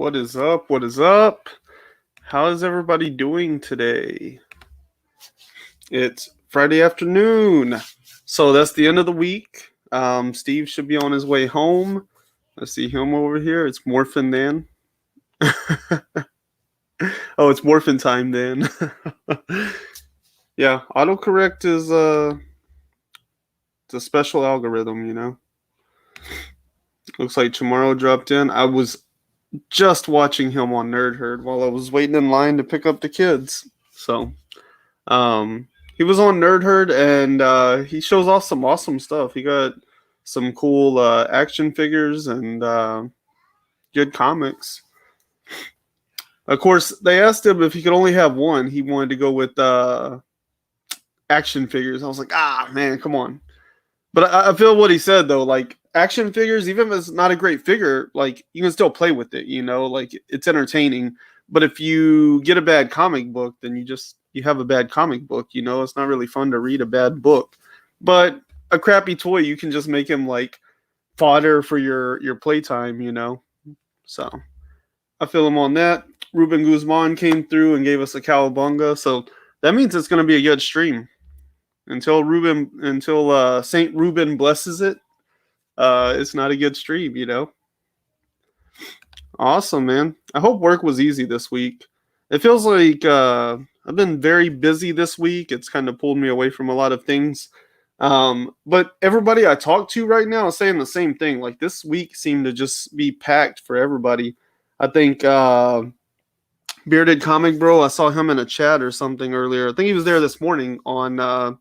What is up? What is up? How is everybody doing today? It's Friday afternoon. So that's the end of the week. Steve should be on his way home. I see him over here. It's morphin' Dan. Oh, it's morphin' time, Dan. Yeah, autocorrect is it's a special algorithm, you know. Looks like Chamorro dropped in. I was just watching him on Nerd Herd while I was waiting in line to pick up the kids. So, he was on Nerd Herd and he shows off some awesome stuff. He got some cool action figures and good comics. Of course, they asked him if he could only have one. He wanted to go with action figures. I was like, man, come on. But I feel what he said, though. Like, action figures, even if it's not a great figure, like, you can still play with it, you know? Like, it's entertaining. But if you get a bad comic book, then you have a bad comic book, you know? It's not really fun to read a bad book. But a crappy toy, you can just make him, like, fodder for your playtime, you know? So, I feel him on that. Ruben Guzman came through and gave us a cowabunga. So, that means it's going to be a good stream. Until Saint Ruben blesses it, it's not a good stream, you know. Awesome, man. I hope work was easy this week. It feels like I've been very busy this week. It's kind of pulled me away from a lot of things. But everybody I talk to right now is saying the same thing. Like, this week seemed to just be packed for everybody. I think Bearded Comic Bro, I saw him in a chat or something earlier. I think he was there this morning on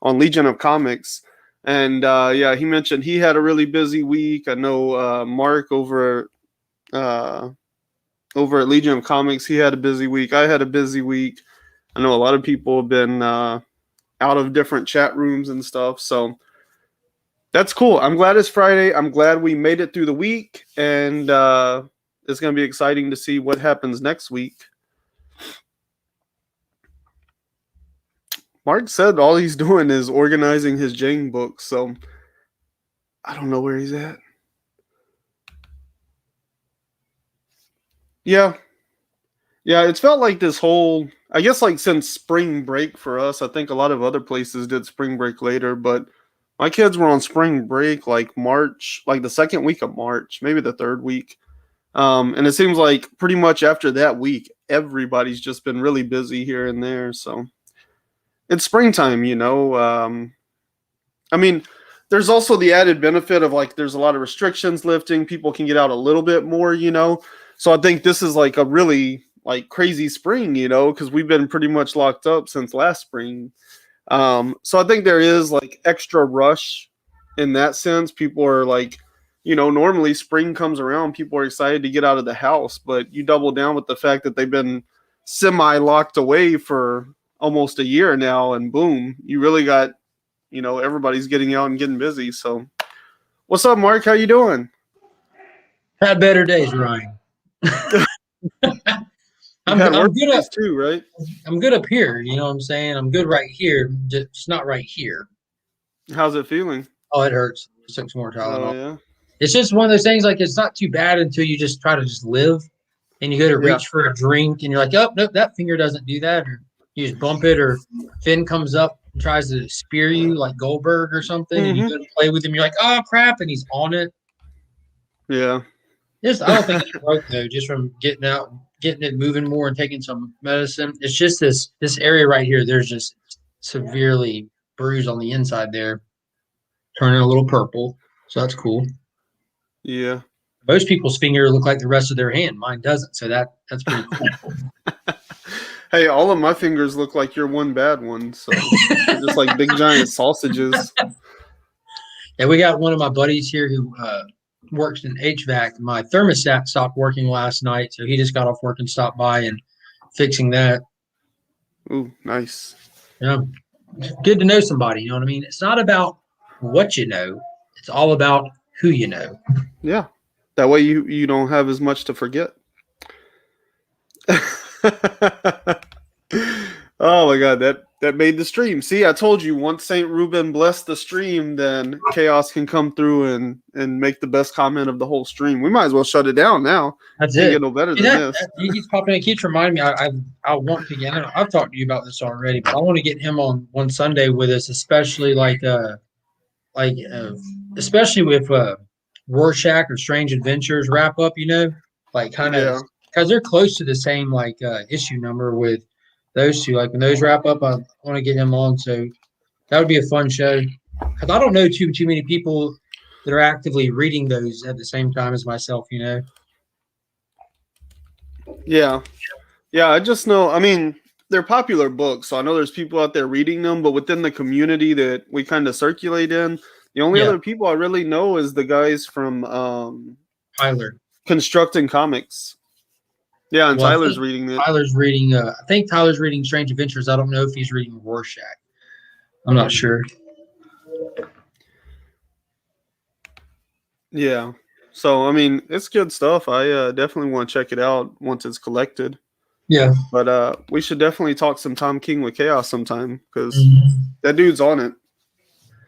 Legion of Comics. And yeah, he mentioned he had a really busy week. I know Mark over at Legion of Comics, he had a busy week. I had a busy week. I know a lot of people have been out of different chat rooms and stuff. So that's cool. I'm glad it's Friday. I'm glad we made it through the week. And it's going to be exciting to see what happens next week. Mark said all he's doing is organizing his Jane books, so I don't know where he's at. Yeah, it's felt like this whole, I guess, like since spring break for us. I think a lot of other places did spring break later, but my kids were on spring break like March, like the second week of March, maybe the third week. And it seems like pretty much after that week, everybody's just been really busy here and there, so it's springtime, you know. I mean, there's also the added benefit of, like, there's a lot of restrictions lifting. People can get out a little bit more, you know. So I think this is like a really crazy spring, you know, because we've been pretty much locked up since last spring. So I think there is like extra rush in that sense. People are like, you know, normally spring comes around, people are excited to get out of the house, but you double down with the fact that they've been semi-locked away for almost a year now, and boom, you really got, you know, everybody's getting out and getting busy. So what's up, Mark? How you doing? Had better days, Ryan. I'm good up too, right? I'm good up here, you know what I'm saying? I'm good right here, just not right here. How's it feeling? Oh, it hurts. 6 more Tylenol. Oh, yeah. It's just one of those things, like, it's not too bad until you just try to just live and you go to reach for a drink and you're like, oh, nope, that finger doesn't do that. Or you just bump it, or Finn comes up and tries to spear you like Goldberg or something, and you go to play with him. You're like, oh, crap, and he's on it. Yeah. I don't think it broke, though, just from getting out, getting it moving more and taking some medicine. It's just this area right here. There's just severely bruised on the inside there, turning a little purple. So that's cool. Yeah. Most people's finger look like the rest of their hand. Mine doesn't. So that's pretty cool. Hey, all of my fingers look like your one bad one. So they're just like big giant sausages. Yeah, we got one of my buddies here who works in HVAC. My thermostat stopped working last night, so he just got off work and stopped by and fixing that. Ooh, nice. Yeah, good to know somebody. You know what I mean? It's not about what you know; it's all about who you know. Yeah, that way you don't have as much to forget. Oh my god, that made the stream. See, I told you, once Saint Ruben blessed the stream, then Chaos can come through and make the best comment of the whole stream. We might as well shut it down now. That's Can't it. get no better See than that, this. he keeps popping. It keeps reminding me. I want to get. I've talked to you about this already, but I want to get him on one Sunday with us, especially like especially with Rorschach or Strange Adventures wrap up. You know, like kind of Yeah. because they're close to the same like issue number with those two. Like when those wrap up, I want to get him on. So that would be a fun show. Because I don't know too many people that are actively reading those at the same time as myself. You know. Yeah. Yeah, I just know, I mean, they're popular books, so I know there's people out there reading them, but within the community that we kind of circulate in, the only Yeah. other people I really know is the guys from Tyler. Constructing Comics. Yeah, and Well, I Tyler's think reading it. Tyler's reading. I think Tyler's reading Strange Adventures. I don't know if he's reading Rorschach. I'm not sure. Yeah. So, I mean, it's good stuff. I definitely want to check it out once it's collected. Yeah. But we should definitely talk some Tom King with Chaos sometime, because Mhm. that dude's on it.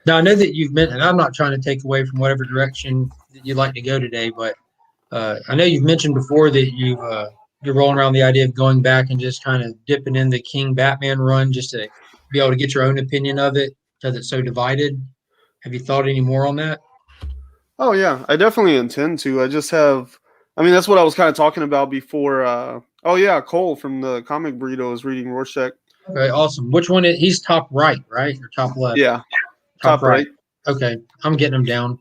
Now I know that you've mentioned. I'm not trying to take away from whatever direction that you'd like to go today, but I know you've mentioned before that you're rolling around the idea of going back and just kind of dipping in the King Batman run just to be able to get your own opinion of it because it's so divided. Have you thought any more on that? Oh yeah, I definitely intend to. I just have, I mean, that's what I was kind of talking about before. Oh yeah, Cole from the Comic Burrito is reading Rorschach. Okay, awesome. Which one? He's top right, right, or top left? Yeah, Top top right. right. Okay, I'm getting them down.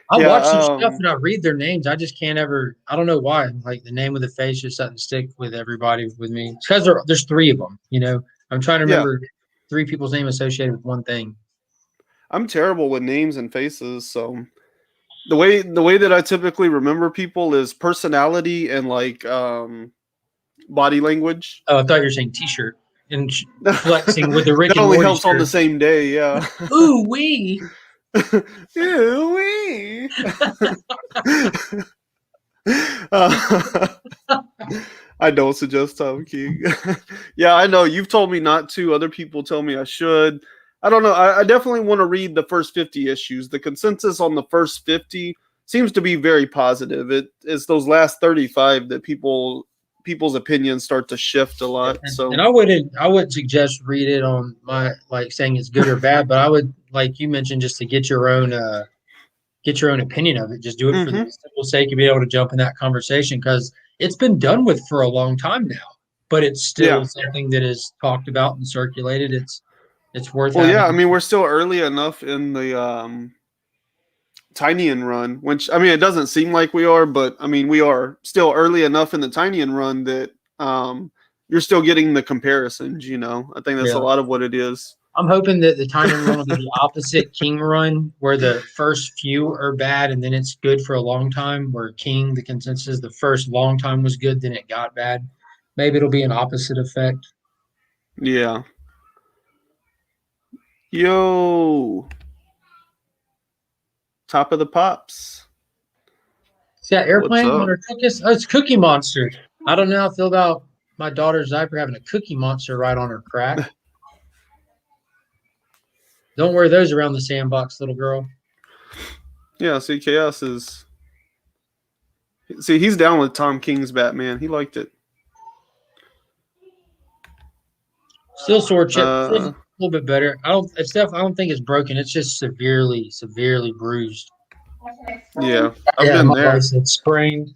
I Yeah, watch some stuff and I read their names. I just can't ever. I don't know why. Like the name of the face just doesn't stick with everybody with me. It's because there's three of them. You know, I'm trying to yeah. remember three people's name associated with one thing. I'm terrible with names and faces, so the way that I typically remember people is personality and like body language. Oh, I thought you were saying T-shirt and flexing with the Rick That and only Morty helps on the shirt. same day. Yeah. Ooh wee! Ew-wee. uh, I don't suggest Tom King. Yeah, I know you've told me not to. Other people tell me I should. I don't know. I definitely want to read the first 50 issues. The consensus on the first 50 seems to be very positive. It's those last 35 that people's opinions start to shift a lot. So And I wouldn't suggest read it on my like saying it's good or bad, but I would like you mentioned just to get your own opinion of it. Just do it for the mhm. simple sake of being able to jump in that conversation because it's been done with for a long time now, but it's still Yeah. something that is talked about and circulated. It's worth Well, yeah. I having. mean, we're still early enough in the Tinyan run, which I mean, it doesn't seem like we are, but I mean, we are still early enough in the Tinyan run that you're still getting the comparisons. I think that's a Yeah. lot of what it is. I'm hoping that the Tiny run will be the opposite King run, where the first few are bad and then it's good for a long time. Where King, the consensus, the first long time was good, then it got bad. Maybe it'll be an opposite effect. Yeah. Yo, top of the pops. See that What's airplane on up? her cookies? Oh, it's Cookie Monster. I don't know how I feel about my daughter's diaper having a Cookie Monster right on her crack. Don't wear those around the sandbox, little girl. Yeah, see, Chaos is. See, he's down with Tom King's Batman. He liked it. Still sore chip. Feels Uh, a little bit better. I don't think it's broken. It's just severely bruised. yeah, I've Yeah, been my there. wife said sprained.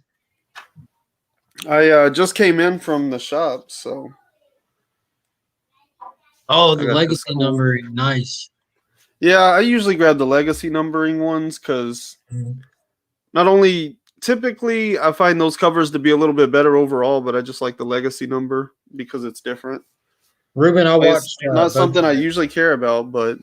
I just came in from the shop, so Oh, I the got this legacy cool. numbering, nice. Yeah, I usually grab the legacy numbering ones because Mhm. not only typically I find those covers to be a little bit better overall, but I just like the legacy number because it's different. Ruben, I Like, it's watched not both something of I them. usually care about, but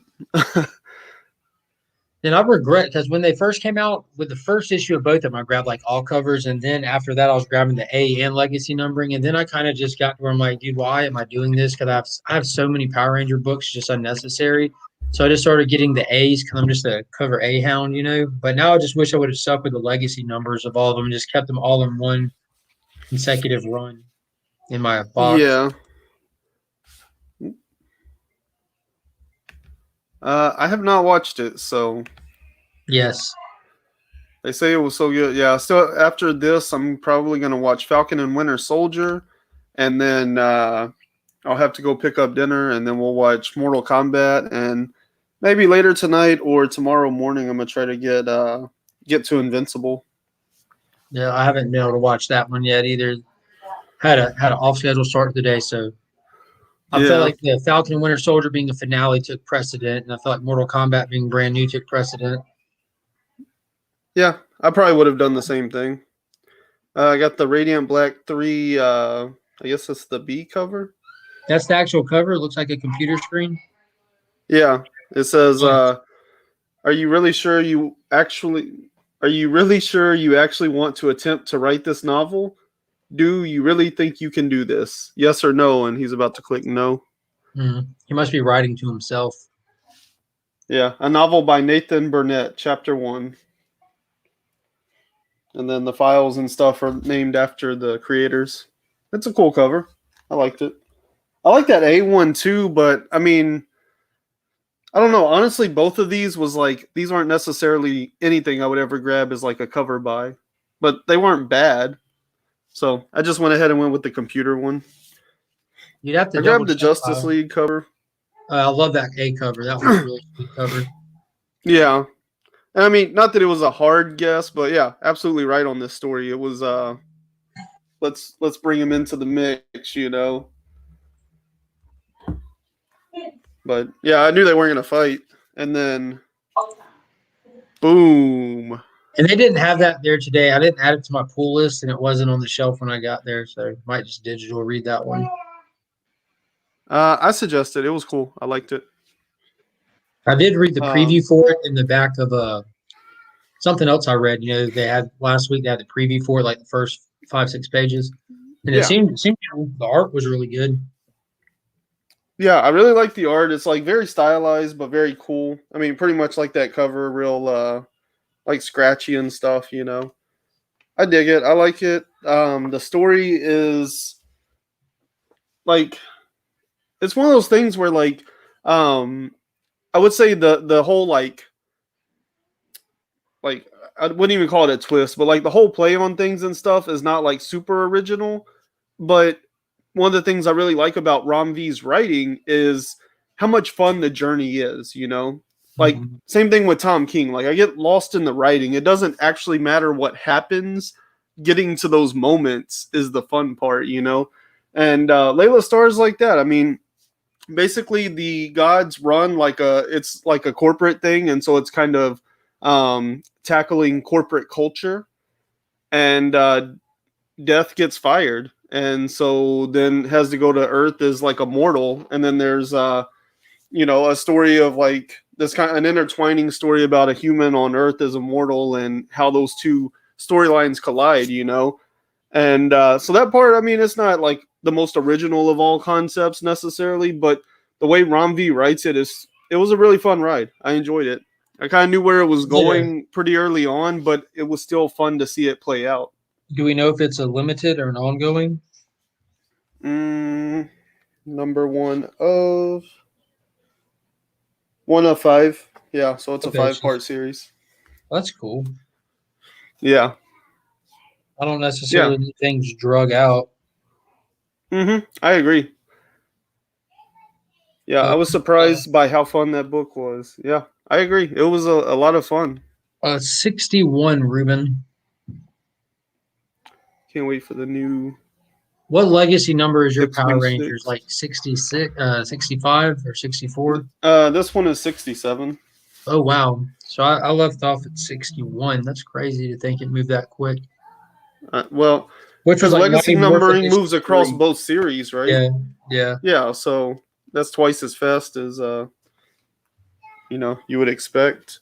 And I regret because when they first came out with the first issue of both of them, I grabbed like all covers, and then after that, I was grabbing the A and legacy numbering, and then I kind of just got to where I'm like, dude, why am I doing this? Because I have so many Power Ranger books, just unnecessary. So I just started getting the A's because I'm just a cover A hound, you know. But now I just wish I would have stuck with the legacy numbers of all of them and just kept them all in one consecutive run in my box. yeah. I have not watched it, so Yes. they say it was so good. Yeah, so after this, I'm probably gonna watch Falcon and Winter Soldier, and then I'll have to go pick up dinner, and then we'll watch Mortal Kombat, and maybe later tonight or tomorrow morning, I'm gonna try to get to Invincible. Yeah, I haven't been able to watch that one yet either. Had an off schedule start today, so I felt Yeah, like the Falcon and Winter Soldier being the finale took precedent, and I felt like Mortal Kombat being brand new took precedent. yeah, I probably would have done the same thing. I got the Radiant Black 3. I guess it's the B cover. That's the actual cover. It looks like a computer screen. Yeah, it says, Nice. "Are you really sure you actually? Are you really sure you actually want to attempt to write this novel? Do you really think you can do this? Yes or no?" And he's about to click no. He must be writing to himself. Yeah, a novel by Nathan Burnett, Chapter 1. And then the files and stuff are named after the creators. It's a cool cover. I liked it. I like that A one too, but I mean, I don't know. Honestly, both of these was like these aren't necessarily anything I would ever grab as like a cover buy, but they weren't bad. So I just went ahead and went with the computer one. You'd have to I double grabbed the check. Justice League cover. I love that A cover. That one's a really sweet cover. Yeah, and I mean, not that it was a hard guess, but yeah, absolutely right on this story. It was let's bring him into the mix, you know. But yeah, I knew they weren't gonna fight, and then boom. And they didn't have that there today. I didn't add it to my pull list, and it wasn't on the shelf when I got there. So might just digital read that one. I suggested it was cool. I liked it. I did read the Um, preview for it in the back of something else I read. You know, they had last week. They had the preview for it, like the first 5-6 pages, and yeah, it seemed the art was really good. yeah, I really like the art. It's like very stylized, but very cool. I mean, pretty much like that cover, real like scratchy and stuff. You know, I dig it. I like it. The story is like it's one of those things where like um, I would say the whole like I wouldn't even call it a twist, but like the whole play on things and stuff is not like super original. But one of the things I really like about Ram V's writing is how much fun the journey is, you know? Like Mhm. same thing with Tom King. Like I get lost in the writing. It doesn't actually matter what happens. Getting to those moments is the fun part, you know? And Layla Starr's like that. I mean, basically the gods run like it's like a corporate thing, and so it's kind of tackling corporate culture, and Death gets fired, and so then has to go to Earth as like a mortal, and then there's a story of like this kind of an intertwining story about a human on Earth as a mortal and how those two storylines collide, you know. And so that part, I mean, it's not like the most original of all concepts necessarily, but the way Ramvi writes it was a really fun ride. I enjoyed it. I kind of knew where it was Is it going pretty early on, but it was still fun to see it play out. do we know if it's a limited or an ongoing? Mm, number one of five. Yeah, so it's a Okay, so five-part series. that's cool. Yeah, I don't yeah. necessarily need things drug out. I agree. Yeah, I Uh, was surprised by how fun that book was. Yeah, I agree. It was a lot of fun. 61, Ruben. Can't wait for the new What legacy number is your Power Rangers? 616. Like 66, 65 or 64? This one is 67. Oh, wow. So I left off at 61. That's crazy to think it moved that quick. Well, Which was because like legacy Mighty Morphin numbering moves across 63. both series, right? Yeah, yeah. Yeah, so that's twice as fast as you would expect.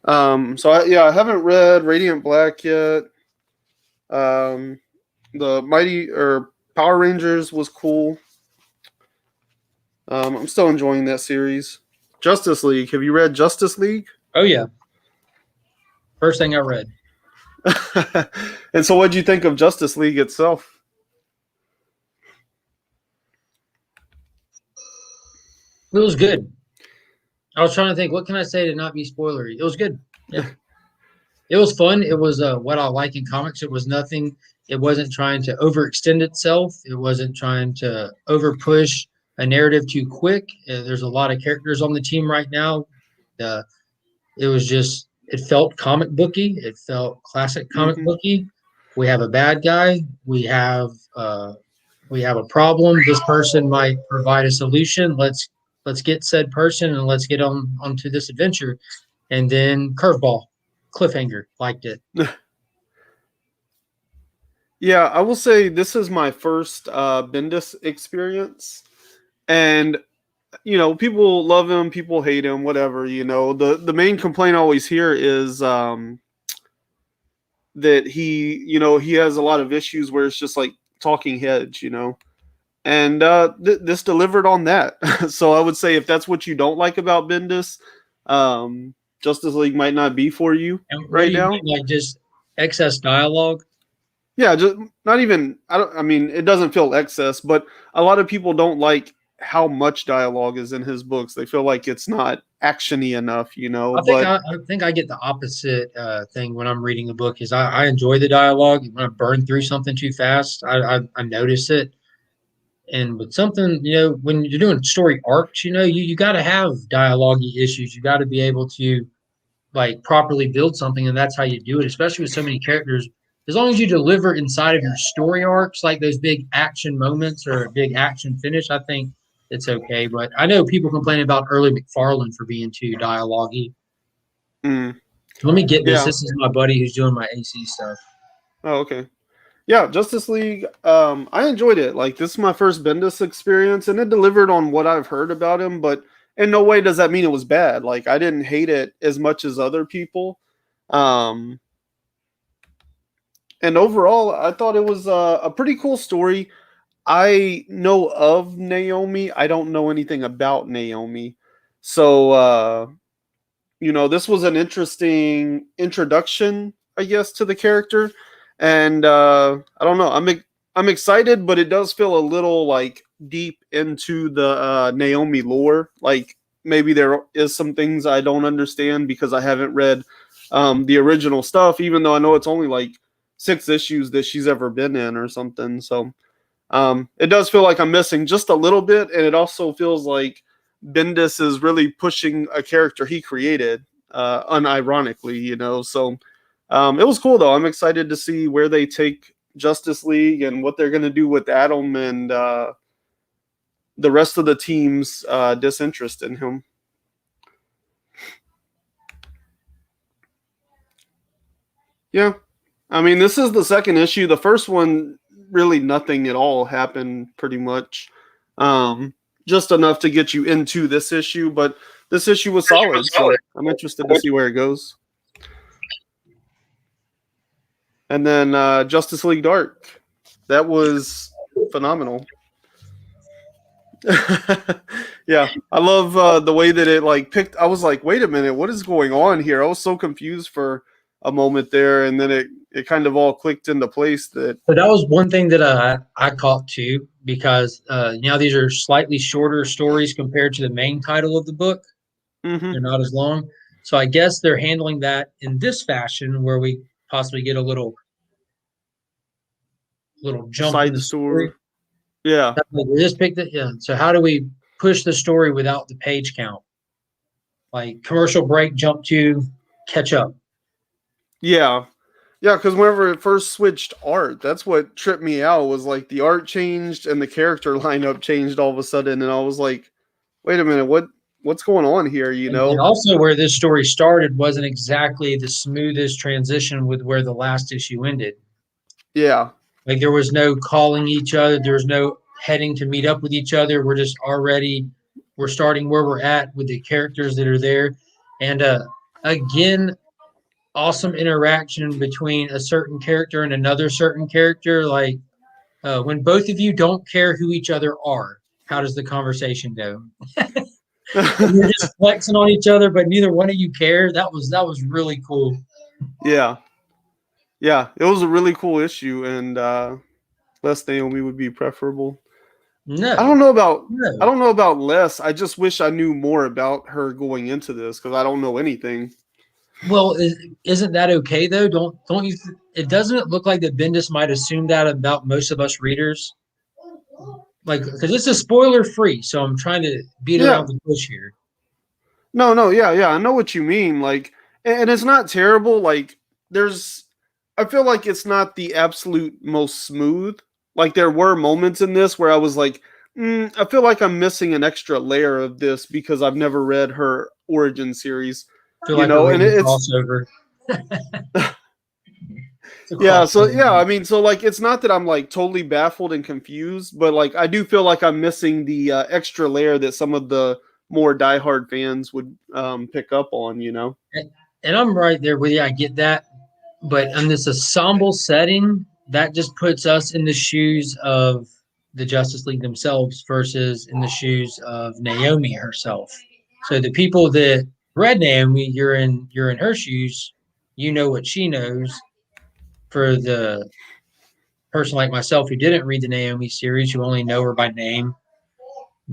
I haven't read Radiant Black yet. Um, the Mighty or Power Rangers was cool. I'm still enjoying that series. Justice League. Have you read Justice League? Oh, yeah. First thing I read. And so, what do you think of Justice League itself? It was good. I was trying to think, what can I say to not be spoilery? It was good. Yeah. It was fun. It was what I like in comics. It was nothing. It wasn't trying to overextend itself. It wasn't trying to over push a narrative too quick. There's a lot of characters on the team right now. Uh, it was just it felt comic booky. It felt classic comic Hmm. booky. We have a bad guy. We have a problem. This person might provide a solution. Let's get said person and let's get on onto this adventure. And then curveball, cliffhanger, liked it. Yeah, I will say this is my first Bendis experience, and people love him, people hate him, whatever. The main complaint I always hear is that he has a lot of issues where it's just like talking heads. And this delivered on that. So I would say if that's what you don't like about Bendis, Justice League might not be for you And what do right you now. mean, like just excess dialogue? Yeah, just not even. I mean, it doesn't feel excess, but a lot of people don't like how much dialogue is in his books. They feel like it's not actiony enough. But I think I get the opposite thing when I'm reading a book. Is I enjoy the dialogue. When I burn through something too fast, I notice it. And with something, when you're doing story arcs, you got to have dialogue issues. You got to be able to like properly build something, and that's how you do it. Especially with so many characters. As long as you deliver inside of your story arcs, like those big action moments or a big action finish, I think it's okay. But I know people complain about early McFarlane for being too dialogue-y. mm, Let me get this. yeah. This is my buddy who's doing my AC stuff. Oh, okay. Yeah, Justice League. I enjoyed it. Like this is my first Bendis experience, and it delivered on what I've heard about him. But in no way does that mean it was bad. Like I didn't hate it as much as other people. Um, and overall, I thought it was a pretty cool story. I know of Naomi. I don't know anything about Naomi. So, this was an interesting introduction, I guess, to the character. And I don't know. I'm excited, but it does feel a little like deep into the Naomi lore. Like maybe there is some things I don't understand because I haven't read the original stuff, even though I know it's only like 6 issues that she's ever been in or something. So it does feel like I'm missing just a little bit, and it also feels like Bendis is really pushing a character he created, unironically. So it was cool though. I'm excited to see where they take Justice League and what they're going to do with Adam and the rest of the team's disinterest in him. Yeah, I mean, this is the second issue. The first one, really nothing at all happened, pretty much. Just enough to get you into this issue, but this issue was solid, so I'm interested to see where it goes. And then Justice League Dark, that was phenomenal. Yeah, I love the way that it like picked. I was like, wait a minute, what is going on here? I was so confused for a moment there, and then it kind of all clicked into place. That So that was one thing that I caught too, because these are slightly shorter stories compared to the main title of the book. mm-hmm. They're not as long. So I guess they're handling that in this fashion where we possibly get a little jump in Side the story. store, yeah, We just picked it. Yeah. So how do we push the story without the page count? Like commercial break, jump to catch up. yeah. Yeah, because whenever it first switched art, that's what tripped me out. Was like the art changed and the character lineup changed all of a sudden, and I was like, "Wait a minute, what's going on here?" And also where this story started wasn't exactly the smoothest transition with where the last issue ended. Yeah, Like there was no calling each other, there was no heading to meet up with each other. We're starting where we're at with the characters that are there. And again, awesome interaction between a certain character and another certain character. Like when both of you don't care who each other are, how does the conversation go? You're just flexing on each other, but neither one of you care. That was really cool. yeah, yeah. It was a really cool issue, and less Naomi would be preferable. I No, don't know about I no. don't know about less. I just wish I knew more about her going into this because I don't know anything. Well, isn't that okay though? Don't you? It doesn't it look like that Bendis might assume that about most of us readers, like because it's a spoiler free. So I'm trying to beat around Yeah. the bush here. No, no, yeah, yeah. I know what you mean. Like, and it's not terrible. Like, there's, I feel like it's not the absolute most smooth. Like, there were moments in this where I was like, I feel like I'm missing an extra layer of this because I've never read her origin series, I feel like we're and reading a it's, crossover. It's a yeah, so yeah, crossover. I mean, so like it's not that I'm like totally baffled and confused, but like I do feel like I'm missing the extra layer that some of the more diehard fans would pick up on. And I'm right there with you. I get that, but in this ensemble setting, that just puts us in the shoes of the Justice League themselves versus in the shoes of Naomi herself. So the people that read Naomi, you're in her shoes. You know what she knows. For the person like myself who didn't read the Naomi series, who only know her by name,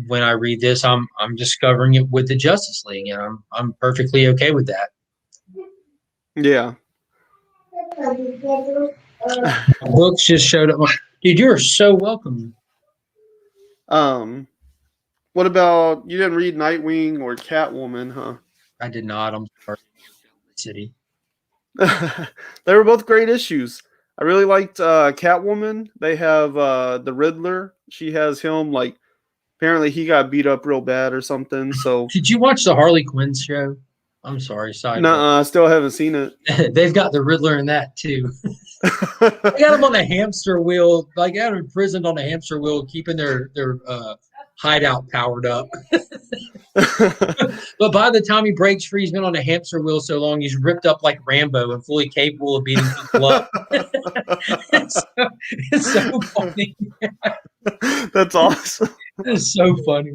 when I read this, I'm discovering it with the Justice League, and I'm perfectly okay with that. Yeah. Books just showed up. Dude, you're so welcome. um, what about you didn't read Nightwing or Catwoman, huh? I did not. I'm sorry, City. They were both great issues. I really liked Catwoman. They have the Riddler. She has him like apparently he got beat up real bad or something. So Did you watch the Harley Quinn show? I'm sorry, sidebar. I still haven't seen it. They've got the Riddler in that too. They got him on a hamster wheel, like out of imprisoned on a hamster wheel, keeping their hideout powered up. But by the time he breaks free, he's been on a hamster wheel so long he's ripped up like Rambo and fully capable of beating people up. It's so funny. That's awesome. It's so funny.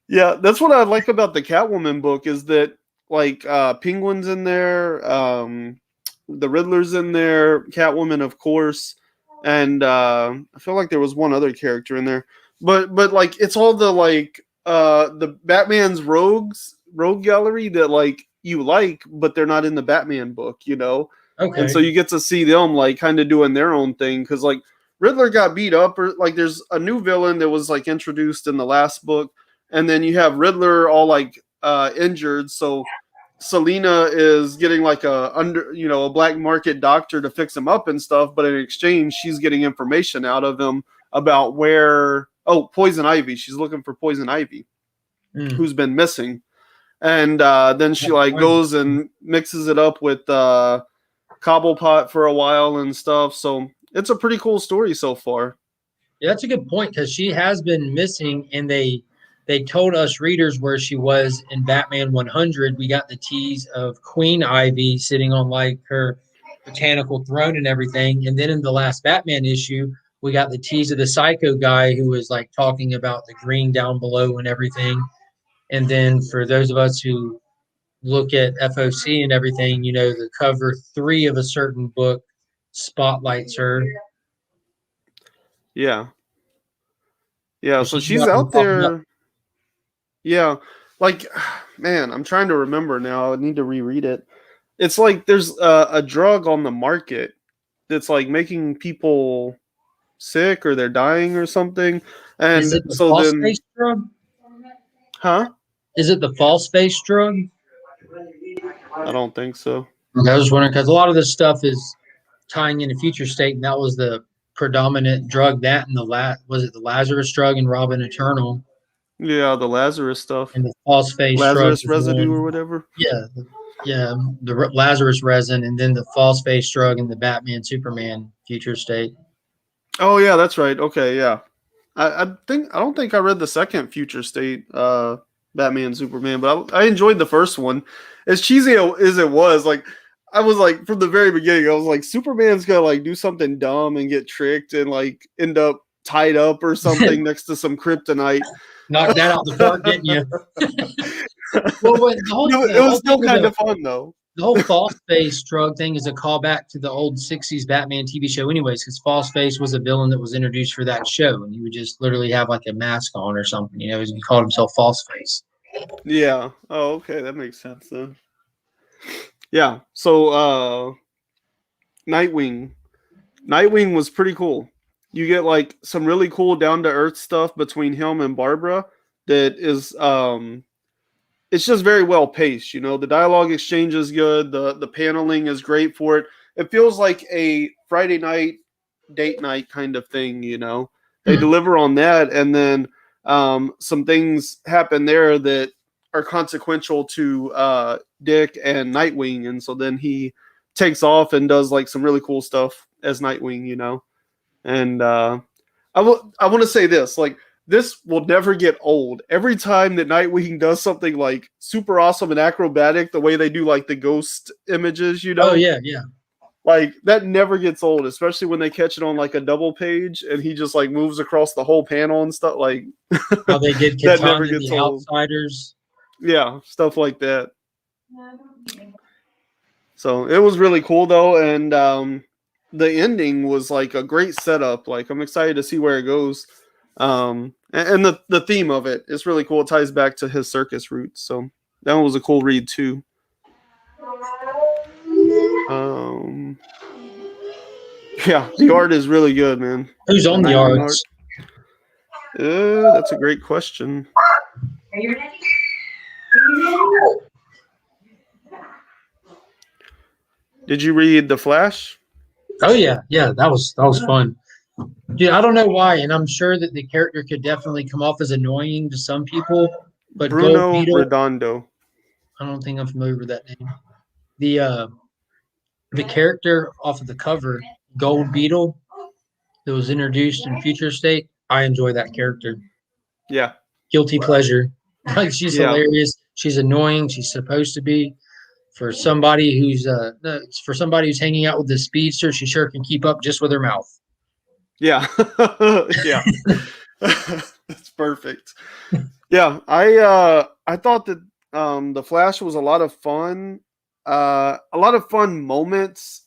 Yeah, that's what I like about the Catwoman book is that like Penguin's in there, the Riddler's in there, Catwoman of course, and I feel like there was one other character in there. But like it's all the Batman's rogue gallery that like you like, but they're not in the Batman book. And Okay. so you get to see them like kind of doing their own thing because like Riddler got beat up or like there's a new villain that was like introduced in the last book and then you have Riddler all like injured. So Selina is getting like a black market doctor to fix him up and stuff, but in exchange, she's getting information out of him about where Poison Ivy. She's looking for Poison Ivy, Mm. who's been missing, and then she like Yeah, goes and mixes it up with Cobblepot for a while and stuff. So it's a pretty cool story so far. that's a good point because she has been missing, and they told us readers where she was in Batman 100. We got the tease of Queen Ivy sitting on like her botanical throne and everything, and then in the last Batman issue, we got the tease of the Psycho guy who was like talking about the green down below and everything. And then for those of us who look at FOC and everything, the cover 3 of a certain book spotlights her. Yeah. Yeah, so She's she's gotten out popping up. there. Yeah, like, man, I'm trying to remember now. I need to reread it. It's like there's a drug on the market that's like making people sick or they're dying or something. Is And it the so false then, face drug? huh? Is it the false face drug? I don't think so. Okay, I was wondering because a lot of this stuff is tying into future state, and that was the predominant drug. That and was it the Lazarus drug and Robin Eternal, Yeah, the Lazarus stuff, and the false face drug Lazarus was the residue or one. whatever. Yeah, yeah, the Lazarus resin, and then the false face drug and the Batman Superman future state. Oh yeah, that's right. Okay, yeah. I don't think I read the second Future State Batman Superman, but I enjoyed the first one. As cheesy as it was, like I was like from the very beginning, I was like Superman's gonna like do something dumb and get tricked and like end up tied up or something next to some kryptonite. Knocked that out the park, didn't you? Well, what, It was still kind of fun though. the whole false face drug thing is a callback to the old '60s Batman TV show, anyways. Because false face was a villain that was introduced for that show, and he would just literally have like a mask on or something. You know, he called himself False Face. Yeah. Oh, okay, that makes sense then. Yeah. So Nightwing. Nightwing was pretty cool. You get like some really cool down to earth stuff between him and Barbara that is it's just very well paced. You know, the dialogue exchange is good. The paneling is great for it. It feels like a Friday night date night kind of thing. You know, they deliver on that, and then some things happen there that are consequential to Dick and Nightwing, and so then he takes off and does like some really cool stuff as Nightwing. You know, and I want to say this like this will never get old. Every time that Nightwing does something like super awesome and acrobatic, the way they do like the ghost images, you know? Oh yeah, yeah. Like that never gets old, especially when they catch it on like a double page and he just like moves across the whole panel and stuff. Like How they did that never Katana, gets the old. Outsiders. Yeah, stuff like that. So it was really cool though, and the ending was like a great setup. Like I'm excited to see where it goes. And the theme of it is really cool. It ties back to his circus roots. So that one was a cool read too. Yeah, the art is really good, man. Who's on the Nightwing arts? That's a great question. Did you read The Flash? Oh yeah, yeah. That was fun. Dude, I don't know why, and I'm sure that the character could definitely come off as annoying to some people, but Gold Bruno Beetle, Redondo. I don't think I'm familiar with that name. The character off of the cover, Gold Beetle, that was introduced in Future State, I enjoy that character. Yeah. Guilty pleasure. Like she's Yeah. hilarious. She's annoying. She's supposed to be. For somebody who's hanging out with the speedster, she sure can keep up just with her mouth. Yeah. Yeah. That's perfect. Yeah, I thought that the Flash was a lot of fun. A lot of fun moments.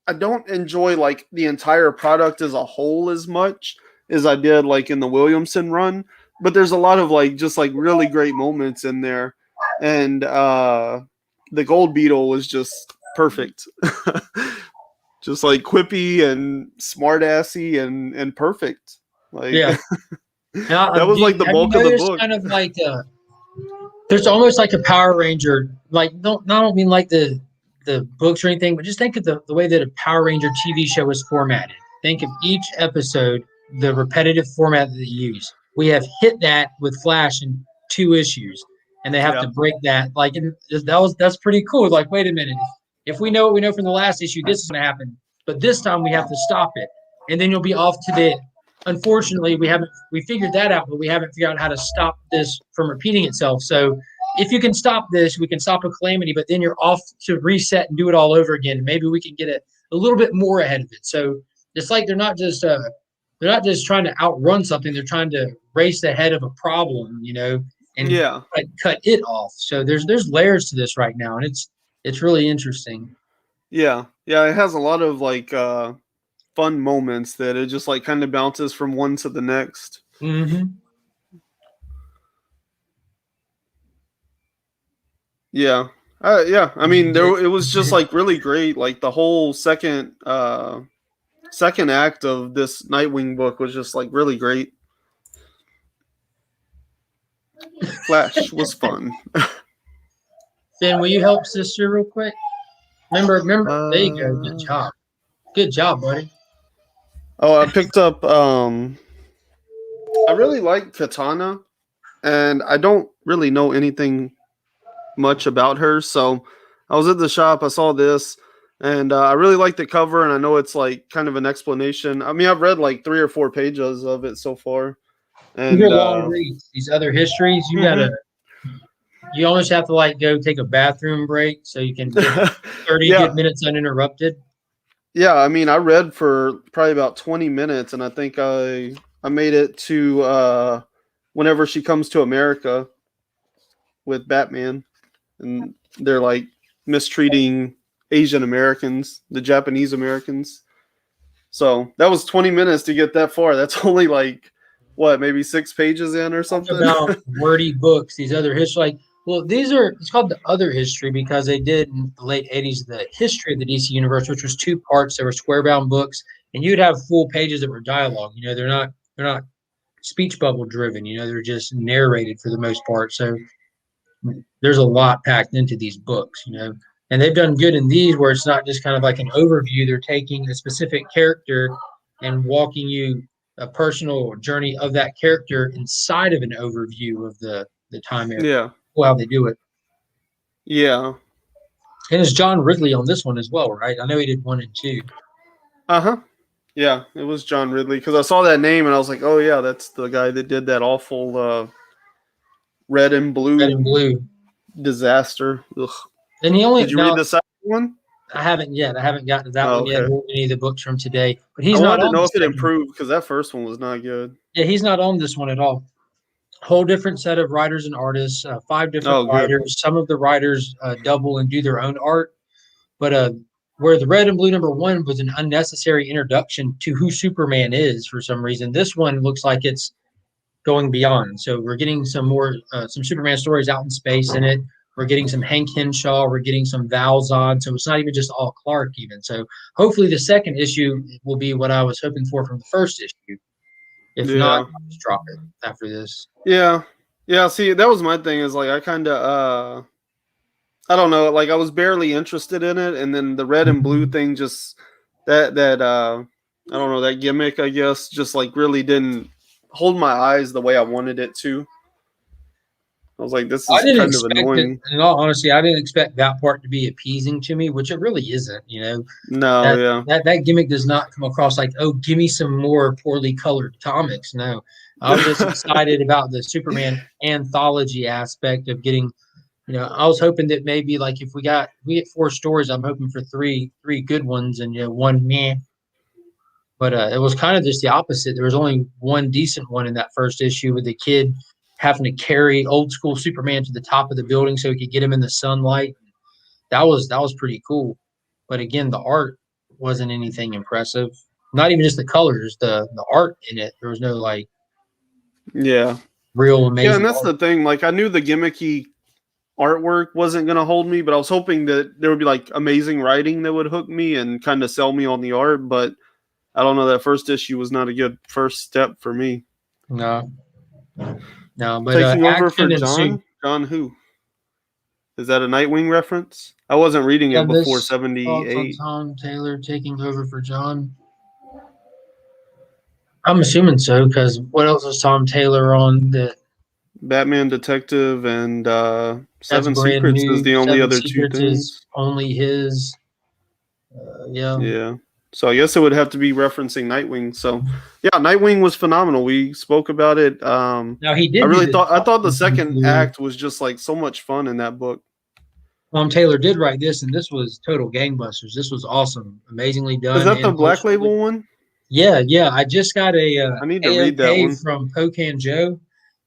I don't enjoy like the entire product as a whole as much as I did like in the Williamson run, but there's a lot of like just like really great moments in there. And the Gold Beetle was just perfect. Just like quippy and smartassy and perfect. Like Yeah. that was like the Have you bulk of the noticed book. kind of like there's almost like a Power Ranger, like I don't mean like the books or anything, but just think of the way that a Power Ranger TV show is formatted. Think of each episode, the repetitive format that they use. We have hit that with Flash in 2 issues, and they have Yeah. to break that. Like that's pretty cool. Like, wait a minute, if we know what we know from the last issue, this is going to happen, but this time we have to stop it, and then you'll be off to the. Unfortunately, we figured that out, but we haven't figured out how to stop this from repeating itself. So if you can stop this, we can stop a calamity, but then you're off to reset and do it all over again. Maybe we can get a little bit more ahead of it. So it's like they're not just trying to outrun something; they're trying to race ahead of a problem, and Yeah. cut it off. So there's layers to this right now, and it's really interesting. Yeah. Yeah. It has a lot of like fun moments that it just like kind of bounces from one to the next. Mm-hmm. Yeah. Yeah. I mean, it was just like really great. Like the whole second act of this Nightwing book was just like really great. Flash was fun. Finn, will you help sister real quick? Remember. There you go. Good job, buddy. Oh, I picked up. I really like Katana, and I don't really know anything much about her. So I was at the shop. I saw this, and I really like the cover. And I know it's like kind of an explanation. I mean, I've read like 3 or 4 pages of it so far, These and are long reads. These other histories, you almost have to like go take a bathroom break so you can get 30 yeah, good minutes uninterrupted. yeah. I mean, I read for probably about 20 minutes, and I think I made it to whenever she comes to America with Batman, and they're like mistreating Asian Americans, the Japanese Americans. So that was 20 minutes to get that far. That's only like what, maybe 6 pages in or Talk something. about wordy books, these other history. Like, well, these are, it's called the other history because they did in the late 80s the history of the DC universe, which was 2 parts. There were square bound books, and you'd have full pages that were dialogue. You know, they're not speech bubble driven. You know, they're just narrated for the most part. So there's a lot packed into these books. You know, and they've done good in these where it's not just kind of like an overview. They're taking a specific character and walking you a personal journey of that character inside of an overview of the time era. Yeah. Well, how they do it. Yeah. And it's John Ridley on this one as well, right? I know he did 1 and 2. Uh-huh. Yeah, it was John Ridley because I saw that name and I was like, oh yeah, that's the guy that did that awful red and blue disaster. Ugh. And he only Did you read the second one? I haven't yet. I haven't gotten to that one yet. Or any of the books from today. But he's I not wanted on to know this if it second. improved because that first one was not good. Yeah, he's not on this one at all. Whole different set of writers and artists. 5 different writers. Some of the writers double and do their own art. But where the red and blue #1 was an unnecessary introduction to who Superman is for some reason, this one looks like it's going beyond. So we're getting some more some Superman stories out in space in it. We're getting some Hank Henshaw. We're getting some Val Zod. So it's not even just all Clark even. So hopefully the second issue will be what I was hoping for from the first issue. If not, I'll just drop it after this. Yeah. Yeah, see, that was my thing is like I kind of I don't know, like I was barely interested in it and then the red and blue thing just that I don't know, that gimmick I guess just like really didn't hold my eyes the way I wanted it to. I was like, this is kind of annoying. In all honesty, I didn't expect that part to be appeasing to me, which it really isn't. You know, no, that gimmick does not come across like, oh, give me some more poorly colored comics. No, I was just excited about the Superman anthology aspect of getting. You know, I was hoping that maybe like if we get 4 stories, I'm hoping for three good ones and 1 meh. But it was kind of just the opposite. There was only 1 decent one in that first issue with the kid having to carry old school Superman to the top of the building so he could get him in the sunlight. That was pretty cool. But again, the art wasn't anything impressive. Not even just the colors, the art in it. There was no like real amazing. Yeah, and that's the thing. Like I knew the gimmicky artwork wasn't going to hold me, but I was hoping that there would be like amazing writing that would hook me and kind of sell me on the art. But I don't know, that first issue was not a good first step for me. No, but taking over for John. John who? Is that a Nightwing reference? I wasn't reading it before 78. Tom Taylor taking over for John. I'm assuming so because what else was Tom Taylor on? The Batman Detective and Seven Secrets is the only other 2 things. Only his. Yeah. So I guess it would have to be referencing Nightwing. So yeah, Nightwing was phenomenal. We spoke about it. Now he did. I thought the second act was just like so much fun in that book. Tom Taylor did write this, and this was total gangbusters. This was awesome, amazingly done. Is that the Black Label one? Yeah. I just got I need to read that one from Pocan Joe.